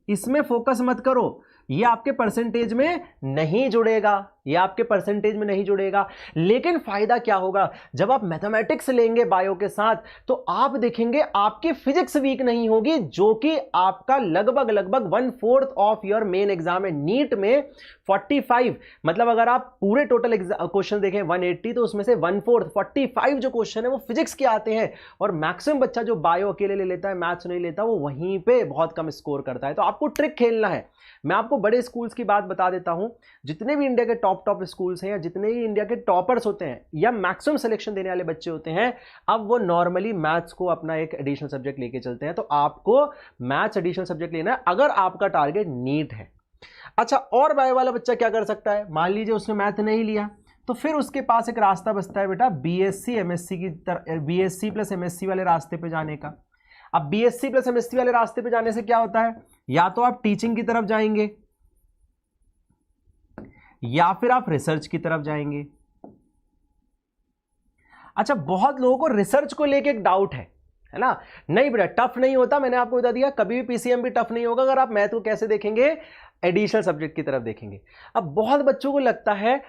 Speaker 1: इसमें फोकस मत करो। ये आपके परसेंटेज में नहीं जुड़ेगा, ये आपके परसेंटेज में नहीं जुड़ेगा। लेकिन फायदा क्या होगा, जब आप मैथमेटिक्स लेंगे बायो के साथ, तो आप देखेंगे आपकी फिजिक्स वीक नहीं होगी, जो कि आपका लगभग 1/4 ऑफ योर मेन एग्जाम है। नीट में 45, मतलब अगर आप पूरे टोटल क्वेश्चन देखें 180, तो उसमें से 1/4 45 जो क्वेश्चन है वो फिजिक्स के आते हैं। और मैक्सिमम बच्चा जो बायो अकेले ले लेता है, मैथ्स नहीं लेता, वो वहीं पे बहुत कम स्कोर करता है। तो आपको ट्रिक खेलना है। मैं आपको बड़े स्कूल्स की बात बता देता हूं, जितने भी इंडिया के टॉप स्कूल्स हैं, या जितने भी इंडिया के टॉपर्स होते हैं, या मैक्सिमम सिलेक्शन देने वाले बच्चे होते हैं, अब वो नॉर्मली मैथ्स को अपना एक एडिशनल सब्जेक्ट लेके चलते हैं। तो आपको मैथ्स एडिशनल सब्जेक्ट लेना है अगर आपका टारगेट नीट है। अच्छा, और बायो वाला बच्चा क्या कर सकता है, मान लीजिए उसने मैथ नहीं लिया, तो फिर उसके पास एक रास्ता बचता है बेटा बीएससी एमएससी की तरफ, बीएससी प्लस एमएससी वाले रास्ते पे जाने का। अब बीएससी प्लस एमएससी वाले रास्ते पे जाने से क्या होता है, या तो आप टीचिंग की तरफ जाएंगे या फिर आप रिसर्च की तरफ जाएंगे। अच्छा, बहुत लोगों को रिसर्च को लेके एक डाउट है ना, नहीं बेटा टफ नहीं होता, मैंने आपको बता दिया कभी भी पीसीएम भी टफ नहीं होगा अगर आप मैथ को कैसे देखेंगे, एडिशनल सब्जेक्ट की तरफ देखेंगे। अब बहुत बच्चों को लगता है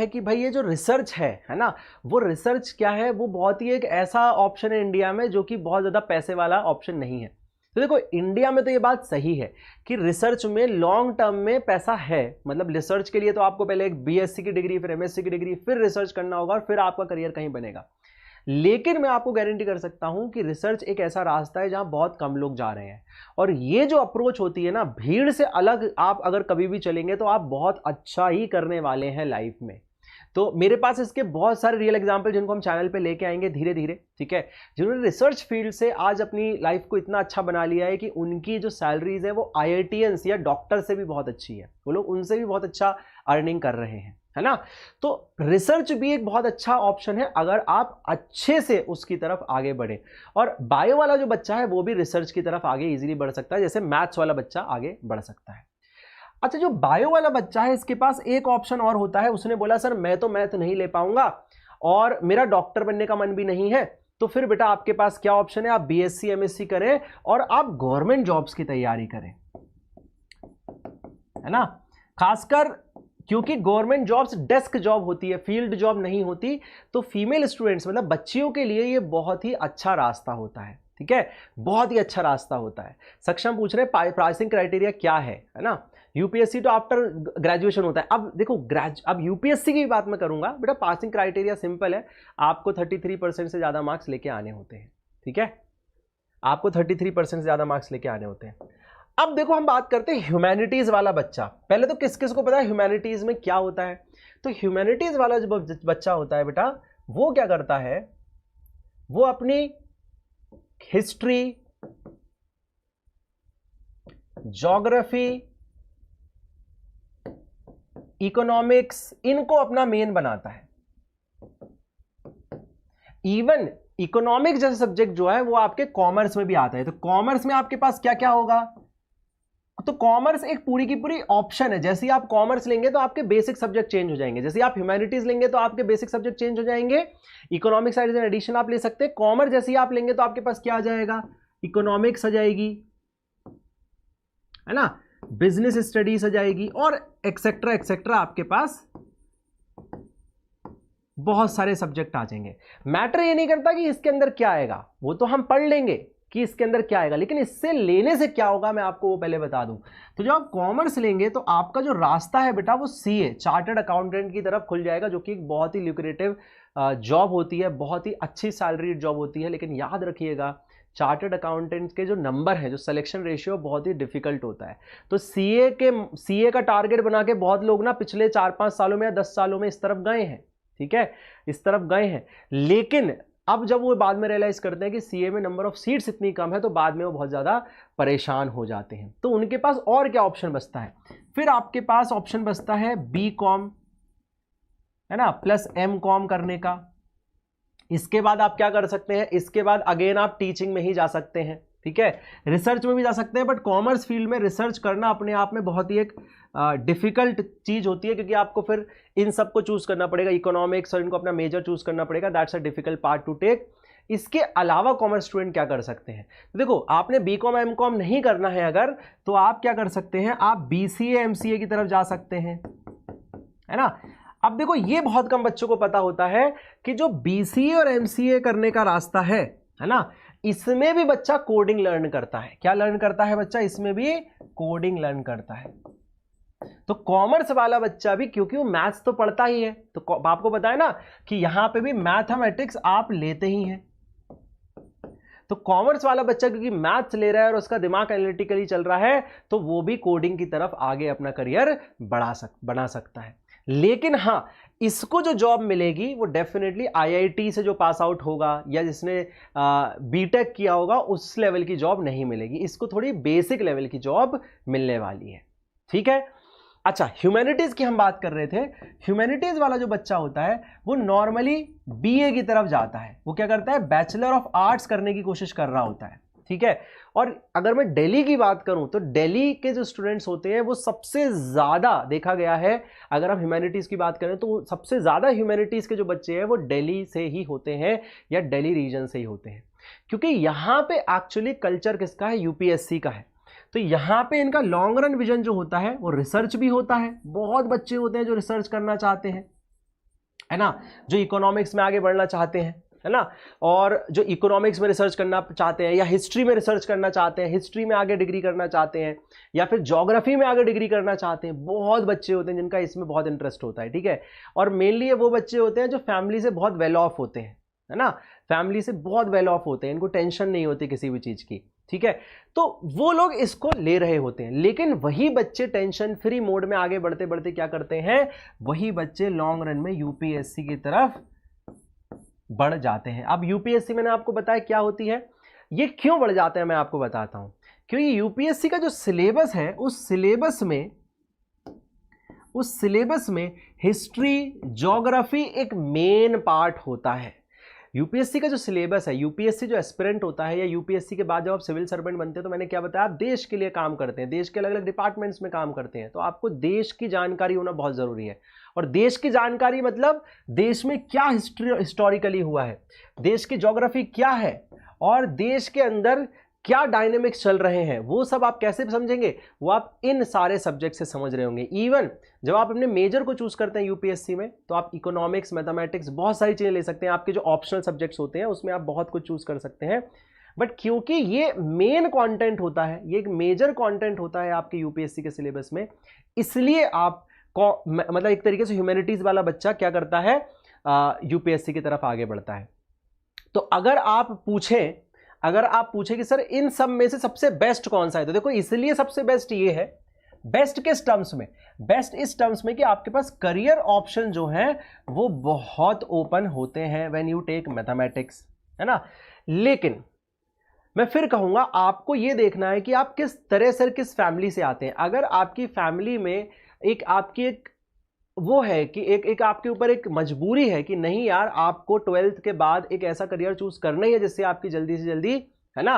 Speaker 1: कि भाई ये जो रिसर्च है ना, वो रिसर्च क्या है, वो बहुत ही एक ऐसा ऑप्शन है इंडिया में जो कि बहुत ज्यादा पैसे वाला ऑप्शन नहीं है। तो देखो इंडिया में तो ये बात सही है कि रिसर्च में लॉन्ग टर्म में पैसा है, मतलब रिसर्च के लिए तो आपको पहले एक बीएससी की डिग्री, फिर एमएससी की डिग्री, फिर रिसर्च करना होगा और फिर आपका करियर कहीं बनेगा। लेकिन मैं आपको गारंटी कर सकता हूं कि रिसर्च एक ऐसा रास्ता है जहां बहुत कम लोग जा रहे हैं, और ये जो अप्रोच होती है ना, भीड़ से अलग आप अगर कभी भी चलेंगे तो आप बहुत अच्छा ही करने वाले हैं लाइफ में। तो मेरे पास इसके बहुत सारे रियल एग्जांपल जिनको हम चैनल पे लेके आएंगे धीरे धीरे, ठीक है, जिन्होंने रिसर्च फील्ड से आज अपनी लाइफ को इतना अच्छा बना लिया है कि उनकी जो सैलरीज है वो IITians या डॉक्टर से भी बहुत अच्छी है, वो लोग उनसे भी बहुत अच्छा अर्निंग कर रहे हैं, है ना। तो रिसर्च भी एक बहुत अच्छा ऑप्शन है अगर आप अच्छे से उसकी तरफ आगे बढ़े। और बायो वाला जो बच्चा है वो भी रिसर्च की तरफ आगे इजीली बढ़ सकता है, जैसे मैथ्स वाला बच्चा आगे बढ़ सकता है। अच्छा, जो बायो वाला बच्चा है इसके पास एक ऑप्शन और होता है, उसने बोला सर मैं तो मैथ नहीं ले पाऊंगा और मेरा डॉक्टर बनने का मन भी नहीं है, तो फिर बेटा आपके पास क्या ऑप्शन है, आप बीएससी एमएससी करें और आप गवर्नमेंट जॉब्स की तैयारी करें, है ना। खासकर क्योंकि गवर्नमेंट जॉब्स डेस्क जॉब होती है, फील्ड जॉब नहीं होती, तो फीमेल स्टूडेंट्स मतलब बच्चियों के लिए ये बहुत ही अच्छा रास्ता होता है, ठीक है, बहुत ही अच्छा रास्ता होता है। सक्षम पूछ रहे हैं प्राइसिंग क्राइटेरिया क्या है ना। यूपीएससी तो आफ्टर ग्रेजुएशन होता है। अब देखो अब यूपीएससी की बात मैं करूंगा बेटा, पासिंग क्राइटेरिया सिंपल है, आपको 33% से ज्यादा मार्क्स लेके आने होते हैं, ठीक है, आपको 33% से ज्यादा मार्क्स लेके आने होते हैं। अब देखो हम बात करते हैं ह्यूमैनिटीज वाला बच्चा। पहले तो किस किस को पता है ह्यूमैनिटीज में क्या होता है, तो ह्यूमैनिटीज वाला जो बच्चा होता है बेटा, वो क्या करता है, वो अपनी हिस्ट्री, ज्योग्राफी, इकोनॉमिक्स, इनको अपना मेन बनाता है। इवन इकोनॉमिक्स जैसा सब्जेक्ट जो है वो आपके कॉमर्स में भी आता है। तो कॉमर्स में आपके पास क्या क्या होगा, तो कॉमर्स एक पूरी की पूरी ऑप्शन है। जैसे ही आप कॉमर्स लेंगे तो आपके बेसिक सब्जेक्ट चेंज हो जाएंगे, जैसे आप ह्यूमैनिटीज लेंगे तो आपके बेसिक सब्जेक्ट चेंज हो जाएंगे। इकोनॉमिक्स एज एन एडिशन आप ले सकते हैं। कॉमर्स जैसे ही आप लेंगे तो आपके पास क्या आ जाएगा, इकोनॉमिक्स आ जाएगी, है ना, बिजनेस स्टडीज आ जाएगी और एक्सेट्रा एक्सेट्रा, आपके पास बहुत सारे सब्जेक्ट आ जाएंगे। मैटर ये नहीं करता कि इसके अंदर क्या आएगा, वो तो हम पढ़ लेंगे कि इसके अंदर क्या आएगा, लेकिन इससे लेने से क्या होगा मैं आपको वो पहले बता दूं। तो जब आप कॉमर्स लेंगे तो आपका जो रास्ता है बेटा वो सीए चार्टर्ड अकाउंटेंट की तरफ खुल जाएगा, जो कि एक बहुत ही ल्यूक्रेटिव जॉब होती है, बहुत ही अच्छी सैलरी जॉब होती है। लेकिन याद रखिएगा चार्टर्ड अकाउंटेंट के जो नंबर है, जो सिलेक्शन रेशियो बहुत ही डिफिकल्ट होता है। तो सीए का टारगेट बना के बहुत लोग ना पिछले 4-5 सालों में या 10 सालों में इस तरफ गए हैं, ठीक है, इस तरफ गए हैं। लेकिन अब जब वो बाद में रियलाइज करते हैं कि सीए में नंबर ऑफ सीट्स इतनी कम है, तो बाद में वो बहुत ज़्यादा परेशान हो जाते हैं। तो उनके पास और क्या ऑप्शन बचता है, फिर आपके पास ऑप्शन बचता है बीकॉम, है ना, प्लस एमकॉम करने का। इसके बाद आप क्या कर सकते हैं, इसके बाद अगेन आप टीचिंग में ही जा सकते हैं, ठीक है, रिसर्च में भी जा सकते हैं। बट कॉमर्स फील्ड में रिसर्च करना अपने आप में बहुत ही एक डिफिकल्ट चीज होती है, क्योंकि आपको फिर इन सबको चूज करना पड़ेगा, इकोनॉमिक्स और इनको अपना मेजर चूज करना पड़ेगा। That's a difficult part to take. इसके अलावा कॉमर्स स्टूडेंट क्या कर सकते हैं, तो देखो आपने बीकॉम एमकॉम नहीं करना है अगर, तो आप क्या कर सकते हैं, आप बीसीए एमसीए की तरफ जा सकते हैं, है ना। अब देखो ये बहुत कम बच्चों को पता होता है कि जो बीसीए और एमसीए करने का रास्ता है ना, इसमें भी बच्चा कोडिंग लर्न करता है। क्या लर्न करता है बच्चा, इसमें भी कोडिंग लर्न करता है। तो कॉमर्स वाला बच्चा भी, क्योंकि वो मैथ्स तो पढ़ता ही है, तो आपको पता है ना कि यहां पे भी मैथमेटिक्स आप लेते ही हैं। तो कॉमर्स वाला बच्चा क्योंकि मैथ्स ले रहा है और उसका दिमाग एनालिटिकली चल रहा है, तो वो भी कोडिंग की तरफ आगे अपना करियर बना सकता है। लेकिन हाँ, इसको जो जॉब मिलेगी वो डेफिनेटली आईआईटी से जो पास आउट होगा या जिसने बीटेक किया होगा उस लेवल की जॉब नहीं मिलेगी, इसको थोड़ी बेसिक लेवल की जॉब मिलने वाली है, ठीक है। अच्छा, ह्यूमैनिटीज की हम बात कर रहे थे। ह्यूमैनिटीज वाला जो बच्चा होता है वो नॉर्मली बीए की तरफ जाता है, वो क्या करता है, बैचलर ऑफ आर्ट्स करने की कोशिश कर रहा होता है, ठीक है। और अगर मैं दिल्ली की बात करूं तो दिल्ली के जो स्टूडेंट्स होते हैं वो सबसे ज्यादा देखा गया है, अगर हम ह्यूमैनिटीज की बात करें तो सबसे ज्यादा ह्यूमैनिटीज के जो बच्चे हैं वो दिल्ली से ही होते हैं या दिल्ली रीजन से ही होते हैं, क्योंकि यहां पे एक्चुअली कल्चर किसका है, यूपीएससी का है। तो यहां पे इनका लॉन्ग रन विजन जो होता है वो रिसर्च भी होता है। बहुत बच्चे होते हैं जो रिसर्च करना चाहते हैं, है ना, जो इकोनॉमिक्स में आगे बढ़ना चाहते हैं, है ना, और जो इकोनॉमिक्स में रिसर्च करना चाहते हैं या हिस्ट्री में रिसर्च करना चाहते हैं, हिस्ट्री में आगे डिग्री करना चाहते हैं या फिर ज्योग्राफी में आगे डिग्री करना चाहते हैं, बहुत बच्चे होते हैं जिनका इसमें बहुत इंटरेस्ट होता है, ठीक है। और मेनली वो बच्चे होते हैं जो फैमिली से बहुत वेल ऑफ होते हैं, है ना, फैमिली से बहुत वेल ऑफ होते हैं, इनको टेंशन नहीं होती किसी भी चीज की, ठीक है। तो वो लोग इसको ले रहे होते हैं, लेकिन वही बच्चे टेंशन फ्री मोड में आगे बढ़ते बढ़ते क्या करते हैं, वही बच्चे लॉन्ग रन में यूपीएससी की तरफ बढ़ जाते हैं। अब यूपीएससी मैंने आपको बताया क्या होती है, ये क्यों बढ़ जाते हैं मैं आपको बताता हूं। क्योंकि यूपीएससी का जो सिलेबस है उस सिलेबस में हिस्ट्री ज्योग्राफी एक मेन पार्ट होता है। यूपीएससी का जो सिलेबस है, यूपीएससी जो एस्पिरेंट होता है या यूपीएससी के बाद जब आप सिविल सर्वेंट बनते हैं तो मैंने क्या बताया, आप देश के लिए काम करते हैं, देश के अलग अलग डिपार्टमेंट्स में काम करते हैं, तो आपको देश की जानकारी होना बहुत जरूरी है। और देश की जानकारी मतलब देश में क्या हिस्टोरिकली हुआ है, देश की ज्योग्राफी क्या है और देश के अंदर क्या डायनेमिक्स चल रहे हैं, वो सब आप कैसे समझेंगे, वो आप इन सारे सब्जेक्ट से समझ रहे होंगे। इवन जब आप अपने मेजर को चूज करते हैं यूपीएससी में तो आप इकोनॉमिक्स, मैथमेटिक्स, बहुत सारी चीजें ले सकते हैं, आपके जो ऑप्शनल सब्जेक्ट्स होते हैं उसमें आप बहुत कुछ चूज कर सकते हैं। बट क्योंकि ये मेन कंटेंट होता है, ये एक मेजर कंटेंट होता है आपके यूपीएससी के सिलेबस में, इसलिए आप मतलब एक तरीके से ह्यूमैनिटीज वाला बच्चा क्या करता है, यूपीएससी की तरफ आगे बढ़ता है। तो अगर आप पूछें कि सर इन सब में से सबसे बेस्ट कौन सा है, तो देखो इसलिए सबसे बेस्ट ये है, बेस्ट किस टर्म्स में, बेस्ट इस टर्म्स में कि आपके पास करियर ऑप्शन जो है वो बहुत ओपन होते हैं व्हेन यू टेक मैथमेटिक्स, है ना। लेकिन मैं फिर कहूंगा आपको ये देखना है कि आप किस तरह से, किस फैमिली से आते हैं। अगर आपकी फैमिली में एक वो है कि एक आपके ऊपर एक मजबूरी है कि नहीं यार आपको 12th के बाद एक ऐसा करियर चूज करना ही है जिससे आपकी जल्दी से जल्दी, है ना,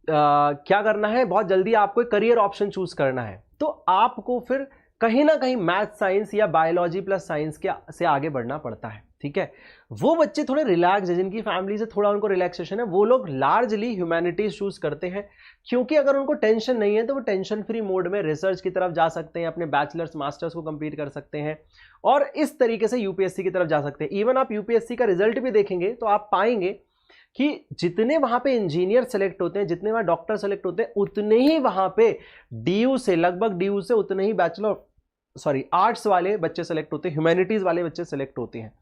Speaker 1: क्या करना है, बहुत जल्दी आपको एक करियर ऑप्शन चूज करना है, तो आपको फिर कहीं ना कहीं मैथ साइंस या बायोलॉजी प्लस साइंस के से आगे बढ़ना पड़ता है, ठीक है। वो बच्चे थोड़े रिलैक्स है, जिनकी फैमिली से थोड़ा उनको रिलैक्सेशन है, वो लोग लार्जली ह्यूमैनिटीज चूज करते हैं, क्योंकि अगर उनको टेंशन नहीं है तो वो टेंशन फ्री मोड में रिसर्च की तरफ जा सकते हैं, अपने बैचलर्स मास्टर्स को कंप्लीट कर सकते हैं और इस तरीके से यूपीएससी की तरफ जा सकते हैं। इवन आप यूपीएससी का रिजल्ट भी देखेंगे तो आप पाएंगे कि जितने वहां पे इंजीनियर सेलेक्ट होते हैं, जितने वहां डॉक्टर सेलेक्ट होते हैं, उतने ही वहां पे लगभग डीयू से उतने ही आर्ट्स वाले बच्चे सेलेक्ट होते हैं, ह्यूमैनिटीज वाले बच्चे सेलेक्ट होते हैं।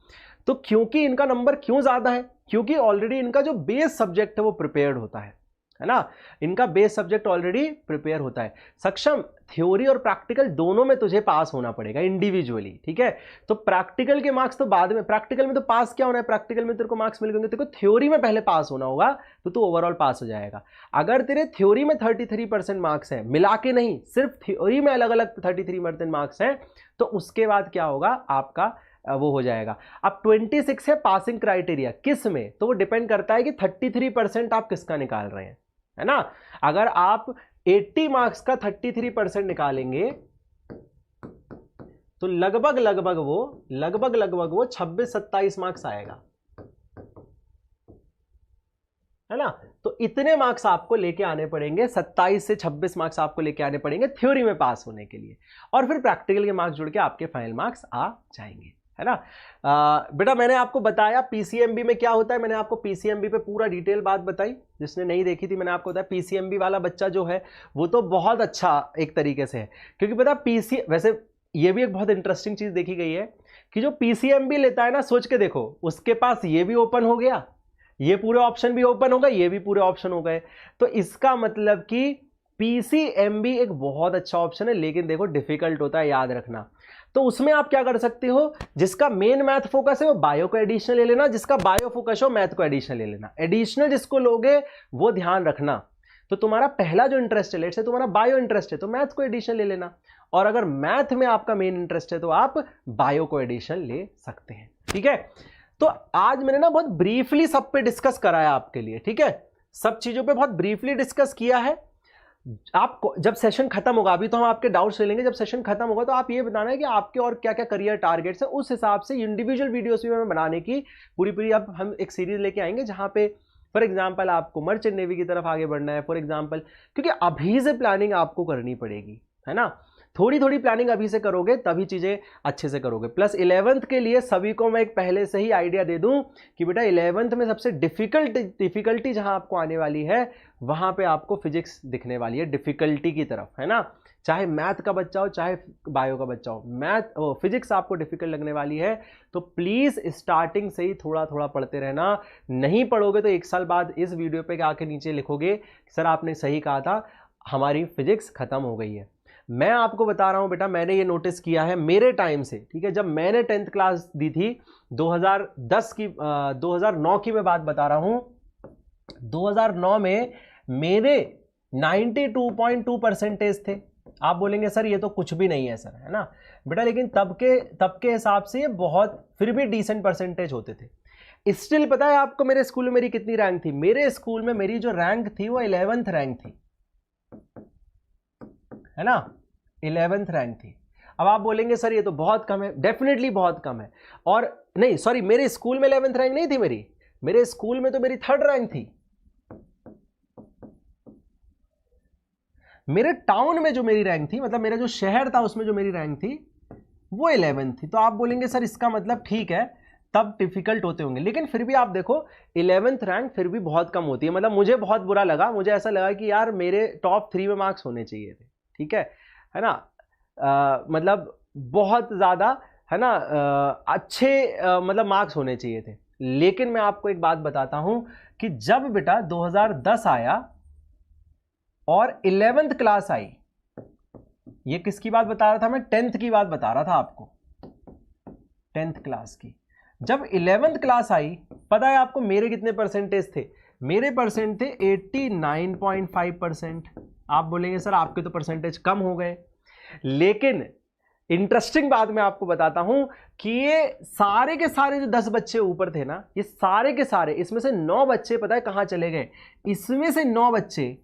Speaker 1: तो क्योंकि इनका नंबर क्यों ज्यादा है, क्योंकि ऑलरेडी इनका जो बेस सब्जेक्ट है वो प्रिपेयर्ड होता है ना, इनका बेस सब्जेक्ट ऑलरेडी प्रिपेयर होता है। सक्षम, थ्योरी और प्रैक्टिकल दोनों में तुझे पास होना पड़ेगा इंडिविजुअली, ठीक है। तो प्रैक्टिकल के मार्क्स तो बाद में, प्रैक्टिकल में तो पास क्या होना है, प्रैक्टिकल में तेरे को मार्क्स मिल गए, तेरे को थ्योरी में पहले पास होना होगा तो तू ओवरऑल पास हो जाएगा। अगर तेरे थ्योरी में 33% मार्क्स है, मिला के नहीं, सिर्फ थ्योरी में अलग अलग 33% मार्क्स है, तो उसके बाद क्या होगा, आपका वो हो जाएगा। अब 26 है पासिंग क्राइटेरिया, किस में, तो वो डिपेंड करता है कि 33% आप किसका निकाल रहे हैं, है ना। अगर आप 80 मार्क्स का 33% निकालेंगे तो लगभग वो 26-27 मार्क्स आएगा, है ना। तो इतने मार्क्स आपको लेके आने पड़ेंगे, 27 से 26 मार्क्स आपको लेके आने पड़ेंगे थ्योरी में पास होने के लिए, और फिर प्रैक्टिकल के मार्क्स जुड़ के आपके फाइनल मार्क्स आ जाएंगे, है ना। बेटा मैंने आपको बताया पीसीएमबी में क्या होता है, मैंने आपको पीसीएमबी पे पूरा डिटेल बात बताई, जिसने नहीं देखी थी मैंने आपको बताया पीसीएमबी वाला बच्चा जो है वो तो बहुत अच्छा एक तरीके से है, क्योंकि पता वैसे ये भी एक बहुत इंटरेस्टिंग चीज देखी गई है कि जो पीसीएमबी लेता है ना, सोच के देखो उसके पास ये भी ओपन हो गया, ये पूरे ऑप्शन भी ओपन हो गए, ये भी पूरे ऑप्शन हो गए, तो इसका मतलब कि पीसीएमबी एक बहुत अच्छा ऑप्शन है, लेकिन देखो डिफिकल्ट होता है, याद रखना। तो उसमें आप क्या कर सकते हो, जिसका मेन मैथ फोकस है वो बायो को एडिशनल ले लेना, जिसका बायो फोकस हो मैथ को एडिशनल ले लेना। एडिशनल जिसको लोगे वो ध्यान रखना, तो तुम्हारा पहला जो इंटरेस्ट है, लेट्स से तुम्हारा बायो इंटरेस्ट है, तो मैथ को एडिशन ले लेना, और अगर मैथ में आपका मेन इंटरेस्ट है तो आप बायो को एडिशन ले सकते हैं। ठीक है, तो आज मैंने ना बहुत ब्रीफली सब पे डिस्कस कराया आपके लिए। ठीक है, सब चीजों पे बहुत ब्रीफली डिस्कस किया है। आपको जब सेशन खत्म होगा, अभी तो हम आपके डाउट्स ले लेंगे, जब सेशन खत्म होगा तो आप ये बताना है कि आपके और क्या क्या करियर टारगेट्स हैं, उस हिसाब से इंडिविजुअल वीडियोस भी हमें बनाने की पूरी अब हम एक सीरीज लेके आएंगे, जहां पे फॉर एग्जांपल आपको मर्चेंट नेवी की तरफ आगे बढ़ना है फॉर एग्जांपल, क्योंकि अभी से प्लानिंग आपको करनी पड़ेगी, है ना। थोड़ी थोड़ी प्लानिंग अभी से करोगे तभी चीजें अच्छे से करोगे। प्लस 11th के लिए सभी को मैं एक पहले से ही आइडिया दे दूं कि बेटा 11th में सबसे डिफिकल्टी जहां आपको आने वाली है, वहां पे आपको फिजिक्स दिखने वाली है डिफिकल्टी की तरफ, है ना। चाहे मैथ का बच्चा हो चाहे बायो का बच्चा हो, फिजिक्स आपको डिफिकल्ट लगने वाली है, तो प्लीज स्टार्टिंग से ही थोड़ा थोड़ा पढ़ते रहना। नहीं पढ़ोगे तो एक साल बाद इस वीडियो पे आके नीचे लिखोगे सर आपने सही कहा था, हमारी फिजिक्स खत्म हो गई है। मैं आपको बता रहा हूं बेटा, मैंने ये नोटिस किया है मेरे टाइम से। ठीक है, जब मैंने 10th क्लास दी थी 2009 की मैं बात बता रहा हूं, 2009 में मेरे 92.2 परसेंटेज थे। आप बोलेंगे सर ये तो कुछ भी नहीं है सर, है ना बेटा, लेकिन तब के हिसाब से ये बहुत फिर भी डिसेंट परसेंटेज होते थे। स्टिल पता है आपको मेरे स्कूल में मेरी कितनी रैंक थी? मेरे स्कूल में मेरी जो रैंक थी वो 11th रैंक थी, है ना, 11th रैंक थी। अब आप बोलेंगे सर ये तो बहुत कम है, डेफिनेटली बहुत कम है। और नहीं सॉरी, मेरे स्कूल में 11th रैंक नहीं थी मेरे स्कूल में तो मेरी 3rd रैंक थी। मेरे टाउन में जो मेरी रैंक थी, मतलब मेरा जो शहर था उसमें जो मेरी रैंक थी वो 11th थी। तो आप बोलेंगे सर इसका मतलब ठीक है तब डिफिकल्ट होते होंगे, लेकिन फिर भी आप देखो 11th रैंक फिर भी बहुत कम होती है। मतलब मुझे बहुत बुरा लगा, मुझे ऐसा लगा कि यार मेरे टॉप 3 में मार्क्स होने चाहिए थे। ठीक है ना, मतलब बहुत ज्यादा, है ना, अच्छे मतलब मार्क्स होने चाहिए थे। लेकिन मैं आपको एक बात बताता हूं कि जब बेटा 2010 आया और 11th क्लास आई, ये किसकी बात बता रहा था मैं? 10th की बात बता रहा था आपको, 10th क्लास की। जब 11th क्लास आई, पता है आपको मेरे कितने परसेंटेज थे? मेरे परसेंट थे 89.5%। आप बोलेंगे सर आपके तो परसेंटेज कम हो गए, लेकिन इंटरेस्टिंग बात मैं आपको बताता हूं कि ये सारे के सारे जो 10 बच्चे ऊपर थे ना, ये सारे के सारे, इसमें से 9 बच्चे पता है कहां चले गए? इसमें से 9 बच्चे,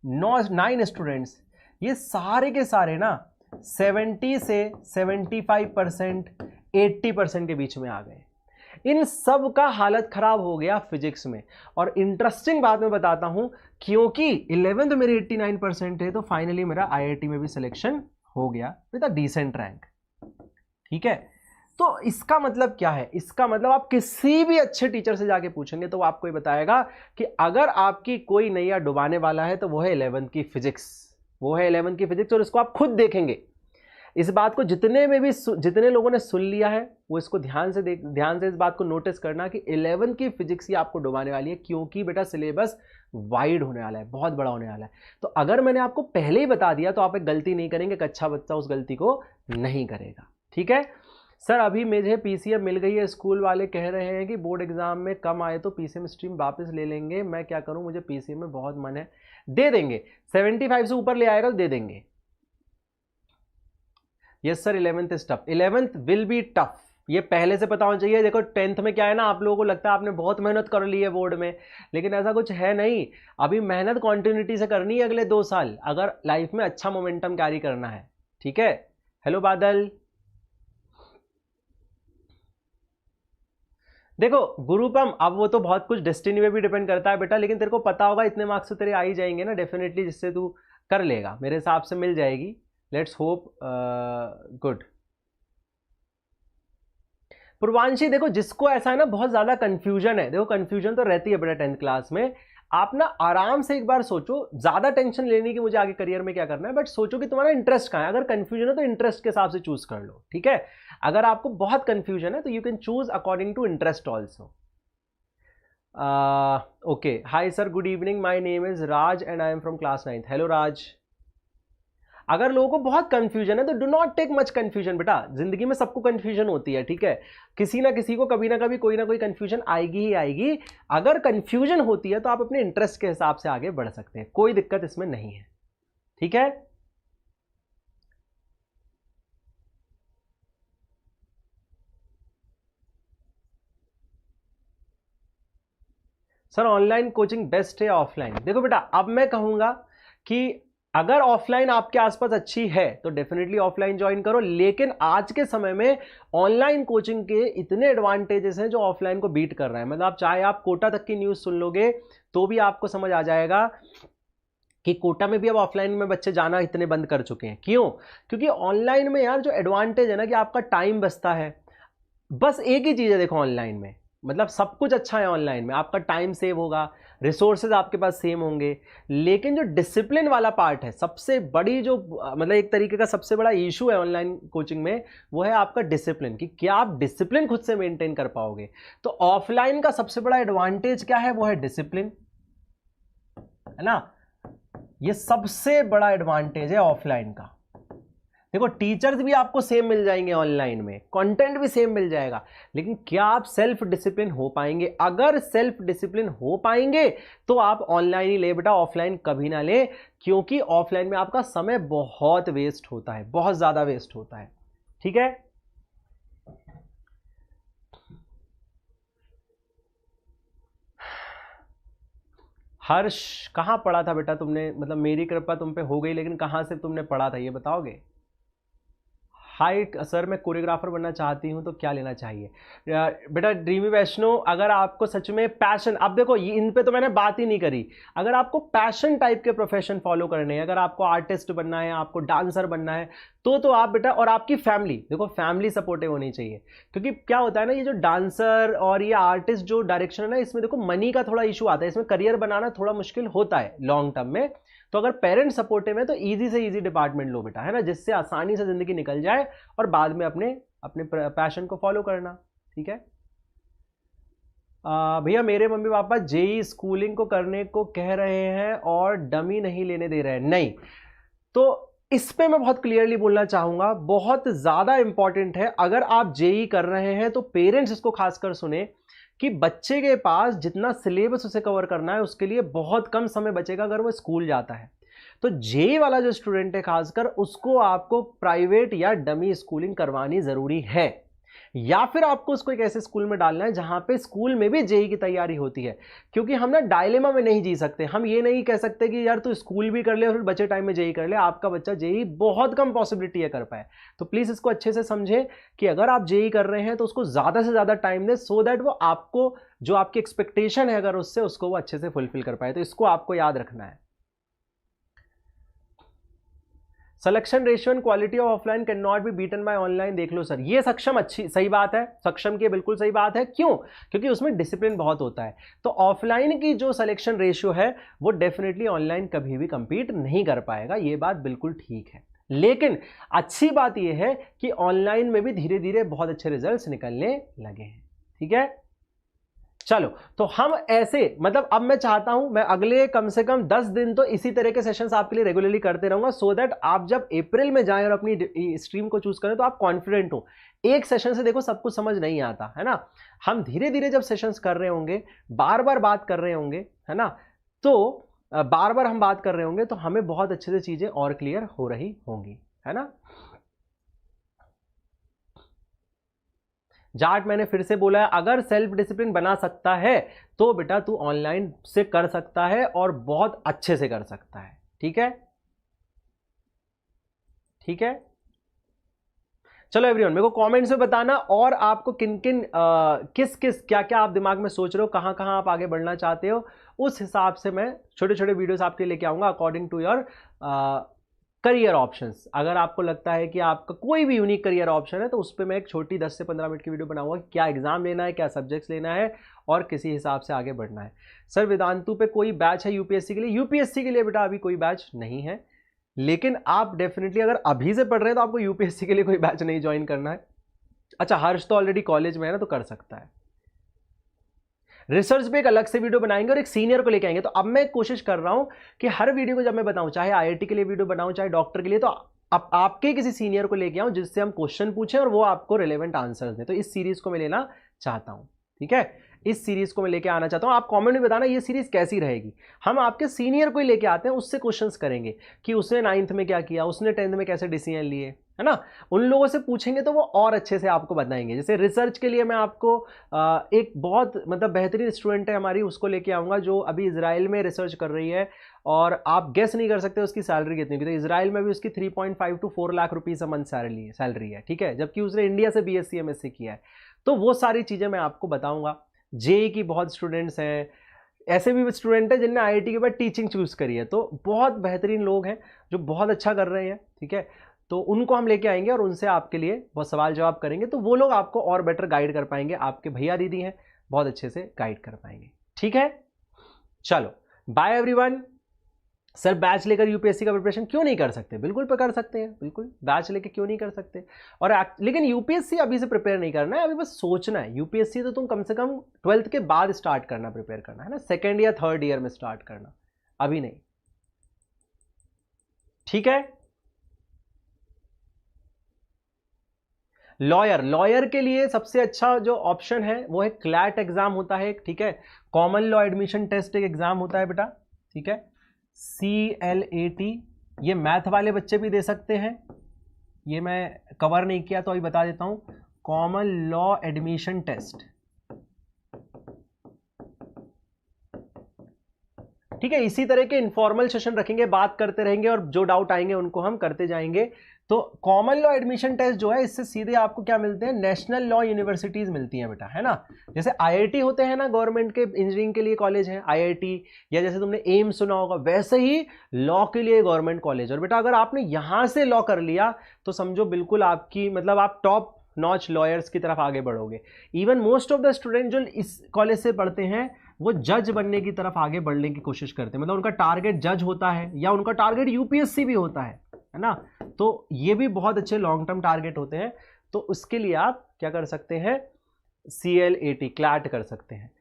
Speaker 1: 9 स्टूडेंट्स, ये सारे के सारे ना 70 से 75%, 80% के बीच में आ गए। इन सब का हालत खराब हो गया फिजिक्स में। और इंटरेस्टिंग बात मैं बताता हूं, क्योंकि 11th मेरे 89% है, तो फाइनली मेरा आईआईटी में भी सिलेक्शन हो गया विद अ डिसेंट रैंक। ठीक है, तो इसका मतलब क्या है? इसका मतलब आप किसी भी अच्छे टीचर से जाके पूछेंगे तो वो आपको ये बताएगा कि अगर आपकी कोई नैया डुबाने वाला है तो वो है 11th की फिजिक्स, वो है 11th की फिजिक्स। और इसको आप खुद देखेंगे। इस बात को जितने लोगों ने सुन लिया है वो इसको ध्यान से इस बात को नोटिस करना कि 11th की फिजिक्स ही आपको डुबाने वाली है, क्योंकि बेटा सिलेबस वाइड होने वाला है, बहुत बड़ा होने वाला है। तो अगर मैंने आपको पहले ही बता दिया तो आप एक गलती नहीं करेंगे, एक अच्छा बच्चा उस गलती को नहीं करेगा। ठीक है सर, अभी मुझे पीसीएम मिल गई है, स्कूल वाले कह रहे हैं कि बोर्ड एग्जाम में कम आए तो पीसीएम स्ट्रीम वापस ले लेंगे, मैं क्या करूं? मुझे पीसीएम में बहुत मन है। दे देंगे, 75 से ऊपर ले आएगा तो दे देंगे। Yes sir, 11th is tough, 11th will be tough, ये पहले से पता होना चाहिए। देखो 10th में क्या है ना, आप लोगों को लगता है आपने बहुत मेहनत कर ली है बोर्ड में, लेकिन ऐसा कुछ है नहीं। अभी मेहनत कॉन्टिन्यूटी से करनी है अगले 2 साल, अगर लाइफ में अच्छा मोमेंटम कैरी करना है। ठीक है, हेलो बादल। देखो गुरुपम, अब वो तो बहुत कुछ डेस्टिनी पे भी डिपेंड करता है बेटा, लेकिन तेरे को पता होगा इतने मार्क्स तो तेरे आ ही जाएंगे ना डेफिनेटली, जिससे तू कर लेगा, मेरे हिसाब से मिल जाएगी। Let's hope good. पूर्वांशी, देखो जिसको ऐसा है ना बहुत ज्यादा कंफ्यूजन है, देखो कंफ्यूजन तो रहती है बेटा 10th क्लास में। आप ना आराम से एक बार सोचो, ज्यादा टेंशन लेने की मुझे आगे करियर में क्या करना है, बट सोचो कि तुम्हारा इंटरेस्ट कहाँ है। अगर कंफ्यूजन है तो इंटरेस्ट के हिसाब से चूज कर लो। ठीक है, अगर आपको बहुत कंफ्यूजन है तो you can choose according to interest also. Okay, hi sir, good evening, my name is Raj and I am from class 9th। Hello Raj, अगर लोगों को बहुत कंफ्यूजन है तो do not take much confusion बेटा, जिंदगी में सबको कंफ्यूजन होती है, ठीक है, किसी ना किसी को कभी ना कभी कोई ना कोई कंफ्यूजन आएगी ही आएगी। अगर कंफ्यूजन होती है तो आप अपने इंटरेस्ट के हिसाब से आगे बढ़ सकते हैं, कोई दिक्कत इसमें नहीं है, ठीक है। सर ऑनलाइन कोचिंग बेस्ट है ऑफलाइन? देखो बेटा, अब मैं कहूंगा कि अगर ऑफलाइन आपके आसपास अच्छी है तो डेफिनेटली ऑफलाइन ज्वाइन करो, लेकिन आज के समय में ऑनलाइन कोचिंग के इतने एडवांटेजेस हैं जो ऑफलाइन को बीट कर रहा है। मतलब चाहे आप कोटा तक की न्यूज़ सुन लोगे तो भी आपको समझ आ जाएगा कि कोटा में भी अब ऑफलाइन में बच्चे जाना इतने बंद कर चुके हैं। क्यों? क्योंकि ऑनलाइन में यार जो एडवांटेज है ना कि आपका टाइम बचता है। बस एक ही चीज़ है देखो ऑनलाइन में, मतलब सब कुछ अच्छा है ऑनलाइन में, आपका टाइम सेव होगा, रिसोर्सेज आपके पास सेम होंगे, लेकिन जो डिसिप्लिन वाला पार्ट है, सबसे बड़ी जो मतलब एक तरीके का सबसे बड़ा इशू है ऑनलाइन कोचिंग में, वो है आपका डिसिप्लिन, कि क्या आप डिसिप्लिन खुद से मेंटेन कर पाओगे। तो ऑफलाइन का सबसे बड़ा एडवांटेज क्या है? वो है डिसिप्लिन, है ना, ये सबसे बड़ा एडवांटेज है ऑफलाइन का। देखो टीचर्स भी आपको सेम मिल जाएंगे ऑनलाइन में, कंटेंट भी सेम मिल जाएगा, लेकिन क्या आप सेल्फ डिसिप्लिन हो पाएंगे? अगर सेल्फ डिसिप्लिन हो पाएंगे तो आप ऑनलाइन ही ले बेटा, ऑफलाइन कभी ना ले, क्योंकि ऑफलाइन में आपका समय बहुत वेस्ट होता है, बहुत ज्यादा वेस्ट होता है, ठीक है। हर्ष, कहां पढ़ा था बेटा तुमने? मतलब मेरी कृपा तुम पे हो गई, लेकिन कहां से तुमने पढ़ा था ये बताओगे? हाई सर मैं कोरियोग्राफर बनना चाहती हूँ तो क्या लेना चाहिए? बेटा ड्रीमी वैष्णो, अगर आपको सच में पैशन, अब देखो ये इन पे तो मैंने बात ही नहीं करी, अगर आपको पैशन टाइप के प्रोफेशन फॉलो करने हैं, अगर आपको आर्टिस्ट बनना है, आपको डांसर बनना है, तो आप बेटा, और आपकी फैमिली, देखो फैमिली सपोर्टिव होनी चाहिए, क्योंकि क्या होता है ना, ये जो डांसर और ये आर्टिस्ट जो डायरेक्शन है ना, इसमें देखो मनी का थोड़ा इशू आता है, इसमें करियर बनाना थोड़ा मुश्किल होता है लॉन्ग टर्म में। तो अगर पेरेंट्स सपोर्टिव है तो इजी से इजी डिपार्टमेंट लो बेटा, है ना, जिससे आसानी से जिंदगी निकल जाए और बाद में अपने अपने पैशन को फॉलो करना, ठीक है। भैया मेरे मम्मी पापा जेई स्कूलिंग को करने को कह रहे हैं और डमी नहीं लेने दे रहे हैं। नहीं, तो इस पे मैं बहुत क्लियरली बोलना चाहूंगा, बहुत ज्यादा इंपॉर्टेंट है, अगर आप जेई कर रहे हैं तो पेरेंट्स इसको खासकर सुने कि बच्चे के पास जितना सिलेबस उसे कवर करना है उसके लिए बहुत कम समय बचेगा अगर वो स्कूल जाता है। तो जेई वाला जो स्टूडेंट है खासकर, उसको आपको प्राइवेट या डमी स्कूलिंग करवानी जरूरी है, या फिर आपको उसको एक ऐसे स्कूल में डालना है जहां पे स्कूल में भी जेई की तैयारी होती है। क्योंकि हम ना डायलेमा में नहीं जी सकते, हम ये नहीं कह सकते कि यार तू स्कूल भी कर ले और फिर बच्चे टाइम में जेई कर ले, आपका बच्चा जेई बहुत कम पॉसिबिलिटी है कर पाए। तो प्लीज इसको अच्छे से समझे कि अगर आप जेई कर रहे हैं तो उसको ज्यादा से ज्यादा टाइम दे, सो दैट वो आपको जो आपकी एक्सपेक्टेशन है अगर उससे, उसको वो अच्छे से फुलफिल कर पाए। तो इसको आपको याद रखना है। Selection ratio and quality of offline can not be beaten by online. देख लो सर, ये सक्षम अच्छी सही बात है, सक्षम की बिल्कुल सही बात है। क्यों? क्योंकि उसमें डिसिप्लिन बहुत होता है। तो ऑफलाइन की जो सिलेक्शन रेशियो है वो डेफिनेटली ऑनलाइन कभी भी कंपीट नहीं कर पाएगा, ये बात बिल्कुल ठीक है। लेकिन अच्छी बात यह है कि ऑनलाइन में भी धीरे धीरे बहुत अच्छे रिजल्ट्स निकलने लगे हैं, ठीक है। चलो, तो हम ऐसे, मतलब अब मैं चाहता हूं मैं अगले कम से कम 10 दिन तो इसी तरह के सेशंस आपके लिए रेगुलरली करते रहूंगा, सो दैट आप जब अप्रैल में जाएं और अपनी स्ट्रीम को चूज करें तो आप कॉन्फिडेंट हो। एक सेशन से देखो सब कुछ समझ नहीं आता है ना, हम धीरे धीरे जब सेशंस कर रहे होंगे, बार बार बात कर रहे होंगे, है ना, तो बार बार हम बात कर रहे होंगे तो हमें बहुत अच्छे से चीजें और क्लियर हो रही होंगी, है ना। जाट मैंने फिर से बोला है, अगर सेल्फ डिसिप्लिन बना सकता है तो बेटा तू ऑनलाइन से कर सकता है और बहुत अच्छे से कर सकता है, ठीक है, ठीक है। चलो एवरीवन, मेरे को कमेंट्स में बताना और आपको किन किन किस किस क्या क्या आप दिमाग में सोच रहे हो, कहां कहां आप आगे बढ़ना चाहते हो, उस हिसाब से मैं छोटे छोटे वीडियोस आपके लेके आऊंगा according to your career options. अगर आपको लगता है कि आपका कोई भी यूनिक करियर ऑप्शन है तो उस पर मैं एक छोटी 10 से 15 मिनट की वीडियो बनाऊंगा, क्या एग्जाम लेना है, क्या सब्जेक्ट्स लेना है और किसी हिसाब से आगे बढ़ना है। सर वेदांतु पे कोई बैच है यूपीएससी के लिए? यूपीएससी के लिए बेटा अभी कोई बैच नहीं है, लेकिन आप डेफिनेटली अगर अभी से पढ़ रहे हैं तो आपको यूपीएससी के लिए कोई बैच नहीं ज्वाइन करना है। अच्छा, हर्ष तो ऑलरेडी कॉलेज में है ना, तो कर सकता है। रिसर्च पे एक अलग से वीडियो बनाएंगे और एक सीनियर को लेके आएंगे। तो अब मैं कोशिश कर रहा हूं कि हर वीडियो को जब मैं बताऊं, चाहे आईआईटी के लिए वीडियो बनाऊं, चाहे डॉक्टर के लिए, तो अब आपके किसी सीनियर को लेके आऊं जिससे हम क्वेश्चन पूछें और वो आपको रिलेवेंट आंसर्स दें। तो इस सीरीज को मैं लेना चाहता हूं, ठीक है, इस सीरीज को मैं लेके आना चाहता हूं। आप कमेंट में बताना ये सीरीज कैसी रहेगी। हम आपके सीनियर को ही लेके आते हैं, उससे क्वेश्चंस करेंगे कि उसने 9th में क्या किया, उसने 10th में कैसे डिसीजन लिए, है ना। उन लोगों से पूछेंगे तो वो और अच्छे से आपको बताएंगे। जैसे रिसर्च के लिए मैं आपको एक बहुत मतलब बेहतरीन स्टूडेंट है हमारी, उसको लेके आऊँगा जो अभी इजराइल में रिसर्च कर रही है, और आप गेस नहीं कर सकते उसकी सैलरी कितनी होगी। तो इजराइल में भी उसकी 3.5 to 4 lakh rupees a month salary है, ठीक है, जबकि उसने इंडिया से BSc MSc किया है। तो वो सारी चीज़ें मैं आपको बताऊँगा। जेई की बहुत स्टूडेंट्स हैं, ऐसे भी स्टूडेंट हैं जिनने आईआईटी के बाद टीचिंग चूज़ करी है, तो बहुत बेहतरीन लोग हैं जो बहुत अच्छा कर रहे हैं, ठीक है। तो उनको हम लेके आएंगे और उनसे आपके लिए बहुत सवाल जवाब करेंगे, तो वो लोग आपको और बेटर गाइड कर पाएंगे। आपके भैया दीदी हैं, बहुत अच्छे से गाइड कर पाएंगे, ठीक है। चलो, बाय एवरीवन। सर बैच लेकर यूपीएससी का प्रिपरेशन क्यों नहीं कर सकते? बिल्कुल कर सकते हैं, बिल्कुल बैच लेकर क्यों नहीं कर सकते। और लेकिन यूपीएससी अभी से प्रिपेयर नहीं करना है, अभी बस सोचना है। यूपीएससी तो तुम कम से कम 12th के बाद स्टार्ट करना, प्रिपेयर करना है ना, 2nd या 3rd ईयर में स्टार्ट करना, अभी नहीं, ठीक है। लॉयर के लिए सबसे अच्छा जो ऑप्शन है वो है क्लैट एग्जाम होता है, ठीक है, कॉमन लॉ एडमिशन टेस्ट एक एग्जाम होता है बेटा, ठीक है, CLAT। ये मैथ वाले बच्चे भी दे सकते हैं, ये मैं कवर नहीं किया तो अभी बता देता हूं, कॉमन लॉ एडमिशन टेस्ट, ठीक है। इसी तरह के इनफॉर्मल सेशन रखेंगे, बात करते रहेंगे और जो डाउट आएंगे उनको हम करते जाएंगे। तो कॉमन लॉ एडमिशन टेस्ट जो है, इससे सीधे आपको क्या मिलते हैं, नेशनल लॉ यूनिवर्सिटीज मिलती हैं बेटा, है ना। जैसे आईआईटी होते हैं ना, गवर्नमेंट के इंजीनियरिंग के लिए कॉलेज है आईआईटी, या जैसे तुमने एम्स सुना होगा, वैसे ही लॉ के लिए गवर्नमेंट कॉलेज। और बेटा अगर आपने यहां से लॉ कर लिया तो समझो बिल्कुल आपकी मतलब आप टॉप नॉच लॉयर्स की तरफ आगे बढ़ोगे। Even most of the student जो इस कॉलेज से पढ़ते हैं वो जज बनने की तरफ आगे बढ़ने की कोशिश करते हैं, मतलब उनका टारगेट जज होता है या उनका टारगेट यूपीएससी भी होता है ना। तो ये भी बहुत अच्छे लॉन्ग टर्म टारगेट होते हैं। तो उसके लिए आप क्या कर सकते हैं, CLAT क्लैट कर सकते हैं,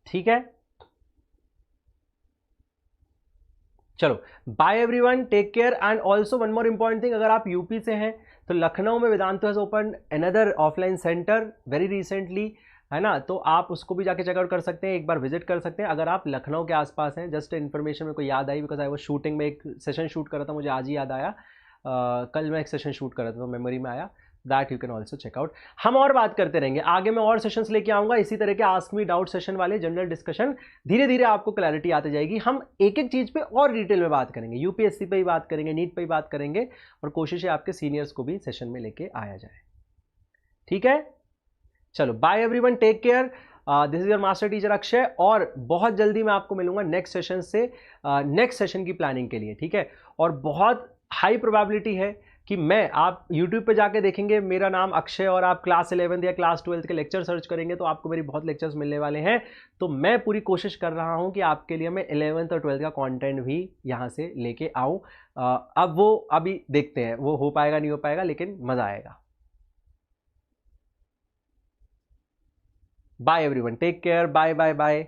Speaker 1: ठीक है। चलो, bye everyone, take care. And also one more important thing, अगर आप यूपी से हैं तो लखनऊ में Vedantu has open another offline centre very recently, है ना। तो आप उसको भी जाके चेकआउट कर सकते हैं, एक बार विजिट कर सकते हैं अगर आप लखनऊ के आसपास हैं। जस्ट इन्फॉर्मेशन मेरे को याद आई बिकॉज आई वो शूटिंग में एक सेशन शूट कर रहा था, मुझे आज ही याद आया। कल मैं एक सेशन शूट कर रहा था तो मेमोरी में आया, that you can also check out. हम और बात करते रहेंगे, आगे मैं और सेशंस लेके आऊँगा इसी तरह के आस्क मी डाउट सेशन वाले, जनरल डिस्कशन। धीरे धीरे आपको क्लैरिटी आती जाएगी। हम एक एक चीज़ पे और डिटेल में बात करेंगे, यूपीएससी पे ही बात करेंगे, नीट पे ही बात करेंगे, और कोशिश है आपके सीनियर्स को भी सेशन में लेके आया जाए, ठीक है। चलो, bye everyone, take care. This is your master teacher Akshay, और बहुत जल्दी मैं आपको मिलूंगा नेक्स्ट सेशन से, नेक्स्ट सेशन की प्लानिंग के लिए, ठीक है। और बहुत हाई प्रोबेबिलिटी है कि मैं, आप YouTube पे जाके देखेंगे मेरा नाम अक्षय और आप क्लास 11th या क्लास 12th के लेक्चर सर्च करेंगे तो आपको मेरी बहुत लेक्चर्स मिलने वाले हैं। तो मैं पूरी कोशिश कर रहा हूं कि आपके लिए मैं 11th और 12th का कंटेंट भी यहां से लेके आऊं। अब वो अभी देखते हैं वो हो पाएगा नहीं हो पाएगा, लेकिन मज़ा आएगा। Bye everyone, take care, bye bye bye.